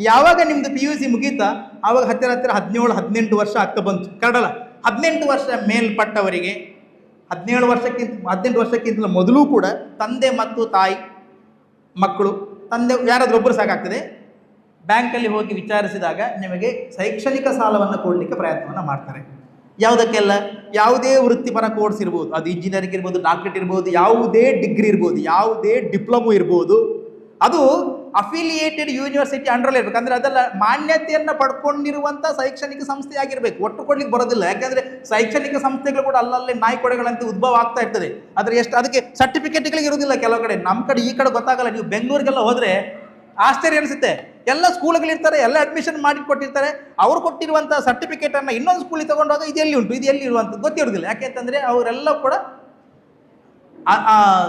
ಯಾವಾಗ ನಿಮ್ಮದು PUC ಮುಗೀತಾ ಆವಾಗ ಹತ್ತಿರ 17-18 ವರ್ಷ ಆಗ್ತಾ ಬಂತು. ಕರಡಲ್ಲ, 18 ವರ್ಷ ಮೇಲ್ಪಟ್ಟವರಿಗೆ 18 ವರ್ಷಕ್ಕಿಂತ ಮೊದಲು ಕೂಡ ತಂದೆ ಮತ್ತು ತಾಯಿ ಮಕ್ಕಳು, ತಂದೆ ಯಾರಾದ್ರೂ ಒಬ್ಬರು ಸಾಕಾಗ್ತದೆ. ಬ್ಯಾಂಕಲ್ಲಿ ಹೋಗಿ ವಿಚಾರಿಸಿದಾಗ ನಿಮಗೆ ಶೈಕ್ಷಣಿಕ ಸಾಲವನ್ನು ಕೊಡಲಿಕ್ಕೆ ಪ್ರಯತ್ನವನ್ನು ಮಾಡ್ತಾರೆ. ಯಾವುದಕ್ಕೆಲ್ಲ? ಯಾವುದೇ ವೃತ್ತಿಪರ ಕೋರ್ಸ್ ಇರ್ಬೋದು, ಅದು ಇಂಜಿನಿಯರಿಂಗ್ ಇರ್ಬೋದು, ಡಾಕ್ಟರೇಟ್ ಇರ್ಬೋದು, ಯಾವುದೇ ಡಿಗ್ರಿ ಇರ್ಬೋದು, ಯಾವುದೇ ಡಿಪ್ಲೊಮೊ ಇರ್ಬೋದು, ಅದು ಅಫಿಲಿಯೇಟೆಡ್ ಯೂನಿವರ್ಸಿಟಿ ಅಂಡರಲ್ಲಿ ಇರಬೇಕು. ಅಂದರೆ ಅದೆಲ್ಲ ಮಾನ್ಯತೆಯನ್ನು ಪಡ್ಕೊಂಡಿರುವಂಥ ಶೈಕ್ಷಣಿಕ ಸಂಸ್ಥೆ ಆಗಿರಬೇಕು. ಒಟ್ಟು ಕೊಡ್ಲಿಕ್ಕೆ ಬರೋದಿಲ್ಲ. ಯಾಕೆಂದರೆ ಶೈಕ್ಷಣಿಕ ಸಂಸ್ಥೆಗಳು ಕೂಡ ಅಲ್ಲಲ್ಲಿ ನಾಯ್ಕೊಡೆಗಳಂತೆ ಉದ್ಭವ ಆಗ್ತಾ ಇರ್ತದೆ. ಅದಕ್ಕೆ ಸರ್ಟಿಫಿಕೇಟ್ಗಳಿಗೆ ಇರೋದಿಲ್ಲ ಕೆಲವು ಕಡೆ. ನಮ್ಮ ಕಡೆ ಈ ಕಡೆ ಗೊತ್ತಾಗಲ್ಲ. ನೀವು ಬೆಂಗಳೂರಿಗೆಲ್ಲ ಹೋದರೆ ಆಶ್ಚರ್ಯ ಅನಿಸುತ್ತೆ. ಎಲ್ಲ ಸ್ಕೂಲ್ಗಳಿರ್ತಾರೆ, ಎಲ್ಲ ಅಡ್ಮಿಷನ್ ಮಾಡಿ ಕೊಟ್ಟಿರ್ತಾರೆ. ಅವ್ರು ಕೊಟ್ಟಿರುವಂಥ ಸರ್ಟಿಫಿಕೇಟನ್ನು ಇನ್ನೊಂದು ಸ್ಕೂಲಿಗೆ ತಗೊಂಡಾಗ ಇದು ಎಲ್ಲಿ ಉಂಟು, ಇದು ಎಲ್ಲಿ ಇರುವಂಥದ್ದು ಗೊತ್ತಿರೋದಿಲ್ಲ. ಯಾಕೆಂತಂದರೆ ಅವರೆಲ್ಲ ಕೂಡ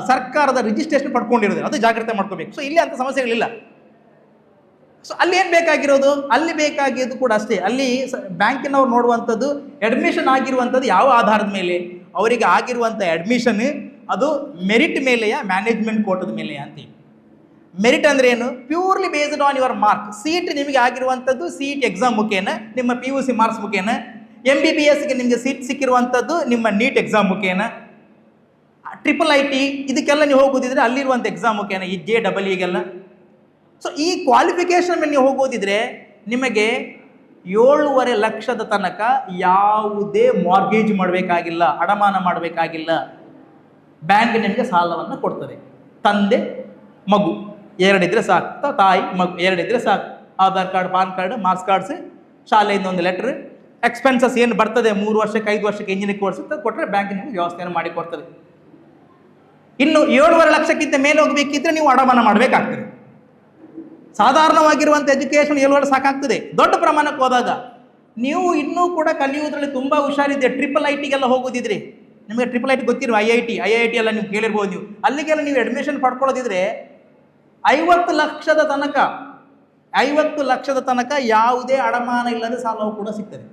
ಸರ್ಕಾರದ ರಿಜಿಸ್ಟ್ರೇಷನ್ ಪಡ್ಕೊಂಡಿರೋದು. ಅದು ಜಾಗ್ರತೆ ಮಾಡ್ಕೋಬೇಕು. ಸೊ ಇಲ್ಲಿ ಅಂಥ ಸಮಸ್ಯೆಗಳಿಲ್ಲ. ಸೊ ಅಲ್ಲಿ ಏನು ಬೇಕಾಗಿರೋದು, ಅಲ್ಲಿ ಬೇಕಾಗಿದ್ದು ಕೂಡ ಅಷ್ಟೇ. ಅಲ್ಲಿ ಬ್ಯಾಂಕಿನವ್ರು ನೋಡುವಂಥದ್ದು ಅಡ್ಮಿಷನ್ ಆಗಿರುವಂಥದ್ದು ಯಾವ ಆಧಾರದ ಮೇಲೆ, ಅವರಿಗೆ ಆಗಿರುವಂಥ ಅಡ್ಮಿಷನ್ ಅದು ಮೆರಿಟ್ ಮೇಲೆಯಾ ಮ್ಯಾನೇಜ್ಮೆಂಟ್ ಕೋಟದ ಮೇಲೆಯಾ ಅಂತೀವಿ. ಮೆರಿಟ್ ಅಂದರೆ ಏನು? Purely based on your mark. Seat ನಿಮಗೆ ಆಗಿರುವಂಥದ್ದು ಸೀಟ್ ಎಕ್ಸಾಮ್ ಮುಖೇನ, ನಿಮ್ಮ PUC ಮಾರ್ಕ್ಸ್ ಮುಖೇನ. MBBSಗೆ ನಿಮಗೆ ಸೀಟ್ ಸಿಕ್ಕಿರುವಂಥದ್ದು ನಿಮ್ಮ ನೀಟ್ ಎಕ್ಸಾಮ್ ಮುಖೇನ. IIT ಇದಕ್ಕೆಲ್ಲ ನೀವು ಹೋಗೋದಿದ್ರೆ ಅಲ್ಲಿರುವಂಥ ಎಕ್ಸಾಮ್ ಮುಖೇನ, ಈ JEEಗೆಲ್ಲ. ಸೊ ಈ ಕ್ವಾಲಿಫಿಕೇಷನ್ ಮೇಲೆ ನೀವು ಹೋಗೋದಿದ್ರೆ ನಿಮಗೆ 7.5 ಲಕ್ಷದ ತನಕ ಯಾವುದೇ ಮಾರ್ಗೇಜ್ ಮಾಡಬೇಕಾಗಿಲ್ಲ, ಅಡಮಾನ ಮಾಡಬೇಕಾಗಿಲ್ಲ. ಬ್ಯಾಂಕ್ ನಿಮಗೆ ಸಾಲವನ್ನು ಕೊಡ್ತದೆ. ತಂದೆ ಮಗು ಎರಡಿದ್ರೆ ಸಾಕು, ತಾಯಿ ಮಗು ಎರಡಿದ್ರೆ ಸಾಕು. Aadhaar card, PAN card, marks cards, ಶಾಲೆಯಿಂದ ಒಂದು ಲೆಟ್ರ್, ಎಕ್ಸ್ಪೆನ್ಸಸ್ ಏನು ಬರ್ತದೆ 3 ವರ್ಷಕ್ಕೆ 5 ವರ್ಷಕ್ಕೆ ಇಂಜಿನಿಯರಿಂಗ್ ಕೋರ್ಸ್ ಕೊಟ್ಟರೆ ಬ್ಯಾಂಕ್ ನಿಮಗೆ ವ್ಯವಸ್ಥೆಯನ್ನು ಮಾಡಿ ಕೊಡ್ತದೆ. ಇನ್ನು 7.5 ಲಕ್ಷಕ್ಕಿಂತ ಮೇಲೆ ಹೋಗಬೇಕಿದ್ರೆ ನೀವು ಅಡಮಾನ ಮಾಡಬೇಕಾಗ್ತದೆ. ಸಾಧಾರಣವಾಗಿರುವಂಥ ಎಜುಕೇಷನ್ 7 ಸಾಕಾಗ್ತದೆ. ದೊಡ್ಡ ಪ್ರಮಾಣಕ್ಕೆ ಹೋದಾಗ ನೀವು ಇನ್ನೂ ಕೂಡ ಕಲಿಯುವುದರಲ್ಲಿ ತುಂಬ ಹುಷಾರಿದೆ. IITಗೆಲ್ಲ ಹೋಗೋದಿದ್ರೆ ನಿಮಗೆ IIT ಗೊತ್ತಿರುವ IIT ಎಲ್ಲ ನೀವು ಕೇಳಿರ್ಬೋದು. ನೀವು ಅಲ್ಲಿಗೆಲ್ಲ ನೀವು ಅಡ್ಮಿಷನ್ ಪಡ್ಕೊಳ್ಳೋದಿದ್ರೆ 50 ಲಕ್ಷದ ತನಕ ಯಾವುದೇ ಅಡಮಾನ ಇಲ್ಲದೆ ಸಾಲವು ಕೂಡ ಸಿಗ್ತದೆ.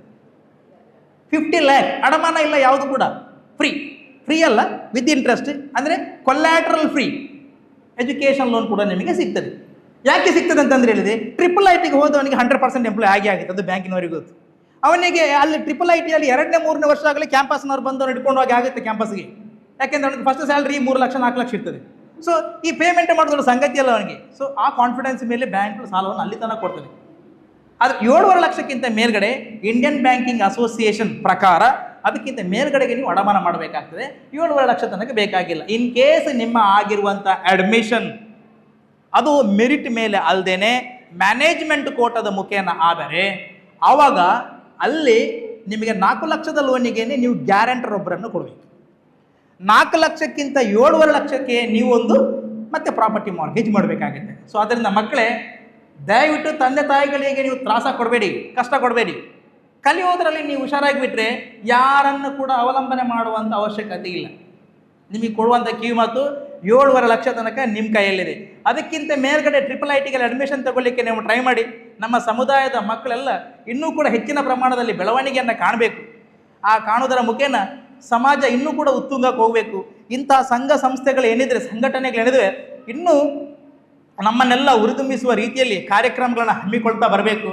50 ಲ್ಯಾಕ್ ಅಡಮಾನ ಇಲ್ಲ, ಯಾವುದು ಕೂಡ ಫ್ರೀ ಅಲ್ಲ, ವಿತ್ ಇಂಟ್ರೆಸ್ಟ್. ಅಂದರೆ ಕೊಲ್ಯಾಟ್ರಲ್ ಫ್ರೀ ಎಜುಕೇಷನ್ ಲೋನ್ ಕೂಡ ನಿಮಗೆ ಸಿಗ್ತದೆ. ಯಾಕೆ ಸಿಗ್ತದೆ ಅಂತಂದ್ರೆ ಹೇಳಿದ್ರೆ, IITಗೆ ಹೋದವನಿಗೆ 100% ಎಂಪ್ಲಾಯ್ ಆಗುತ್ತೆ. ಅದು ಬ್ಯಾಂಕಿನವರಿಗೆ ಗೊತ್ತು. ಅವನಿಗೆ ಅಲ್ಲಿ IITಯಲ್ಲಿ 2ನೇ 3ನೇ ವರ್ಷ ಆಗಲಿ ಕ್ಯಾಂಪಸ್ನವ್ರು ಬಂದವನು ಹಿಡ್ಕೊಂಡು ಹೋಗಿ ಆಗುತ್ತೆ ಕ್ಯಾಂಪಸ್ಗೆ. ಯಾಕೆಂದ್ರೆ ಅವನಿಗೆ ಫಸ್ಟ್ ಸ್ಯಾಲ್ರಿ 3 ಲಕ್ಷ 4 ಲಕ್ಷ ಇರ್ತದೆ. ಸೊ ಈ ಪೇಮೆಂಟ್ ಮಾಡೋದ್ರ ಸಂಗತಿ ಅಲ್ಲ ಅವನಿಗೆ. ಸೊ ಆ ಕಾನ್ಫಿಡೆನ್ಸ್ ಮೇಲೆ ಬ್ಯಾಂಕ್ ಸಾಲವನ್ನು ಅಲ್ಲಿ ತನಕ ಕೊಡ್ತದೆ. ಆದರೆ 7.5 ಲಕ್ಷಕ್ಕಿಂತ ಮೇಲ್ಗಡೆ ಇಂಡಿಯನ್ ಬ್ಯಾಂಕಿಂಗ್ ಅಸೋಸಿಯೇಷನ್ ಪ್ರಕಾರ ಅದಕ್ಕಿಂತ ಮೇಲ್ಗಡೆಗೆ ನೀವು ಅಡಮಾನ ಮಾಡಬೇಕಾಗ್ತದೆ. 7.5 ಲಕ್ಷ ತನಕ ಬೇಕಾಗಿಲ್ಲ. ಇನ್ ಕೇಸ್ ನಿಮ್ಮ ಆಗಿರುವಂಥ ಅಡ್ಮಿಷನ್ ಅದು ಮೆರಿಟ್ ಮೇಲೆ ಅಲ್ಲದೇನೆ ಮ್ಯಾನೇಜ್ಮೆಂಟ್ ಕೋಟದ ಮುಖೇನ ಆದರೆ ಆವಾಗ ಅಲ್ಲಿ ನಿಮಗೆ 4 ಲಕ್ಷದ ಲೋನಿಗೆ ನೀವು ಗ್ಯಾರಂಟರ್ ಒಬ್ಬರನ್ನು ಕೊಡಬೇಕು. 4 ಲಕ್ಷಕ್ಕಿಂತ 7.5 ಲಕ್ಷಕ್ಕೆ ನೀವೊಂದು ಮತ್ತೆ ಪ್ರಾಪರ್ಟಿ ಮಾರ್ಗೇಜ್ ಮಾಡಬೇಕಾಗುತ್ತೆ. ಸೊ ಅದರಿಂದ ಮಕ್ಕಳೇ, ದಯವಿಟ್ಟು ತಂದೆ ತಾಯಿಗಳಿಗೆ ನೀವು ತ್ರಾಸ ಕೊಡಬೇಡಿ, ಕಷ್ಟ ಕೊಡಬೇಡಿ. ಕಲಿಯೋದ್ರಲ್ಲಿ ನೀವು ಹುಷಾರಾಗಿಬಿಟ್ರೆ ಯಾರನ್ನು ಕೂಡ ಅವಲಂಬನೆ ಮಾಡುವಂಥ ಅವಶ್ಯಕತೆ ಇಲ್ಲ. ನಿಮಗೆ ಕೊಡುವಂಥ ಕಿವಿಮಾತು 7.5 ಲಕ್ಷ ತನಕ ನಿಮ್ಮ ಕೈಯಲ್ಲಿದೆ. ಅದಕ್ಕಿಂತ ಮೇಲ್ಗಡೆ IITಗೆ ಅಡ್ಮಿಷನ್ ತಗೊಳ್ಳಿಕ್ಕೆ ನೀವು ಟ್ರೈ ಮಾಡಿ. ನಮ್ಮ ಸಮುದಾಯದ ಮಕ್ಕಳೆಲ್ಲ ಇನ್ನೂ ಕೂಡ ಹೆಚ್ಚಿನ ಪ್ರಮಾಣದಲ್ಲಿ ಬೆಳವಣಿಗೆಯನ್ನು ಕಾಣಬೇಕು. ಆ ಕಾಣುವುದರ ಮುಖೇನ ಸಮಾಜ ಇನ್ನೂ ಕೂಡ ಉತ್ತುಂಗಕ್ಕೆ ಹೋಗಬೇಕು. ಇಂತಹ ಸಂಘ ಸಂಸ್ಥೆಗಳು ಏನಿದ್ರೆ, ಸಂಘಟನೆಗಳೇನಿದ್ರೆ, ಇನ್ನೂ ನಮ್ಮನ್ನೆಲ್ಲ ಹುರಿದುಂಬಿಸುವ ರೀತಿಯಲ್ಲಿ ಕಾರ್ಯಕ್ರಮಗಳನ್ನ ಹಮ್ಮಿಕೊಳ್ತಾ ಬರಬೇಕು.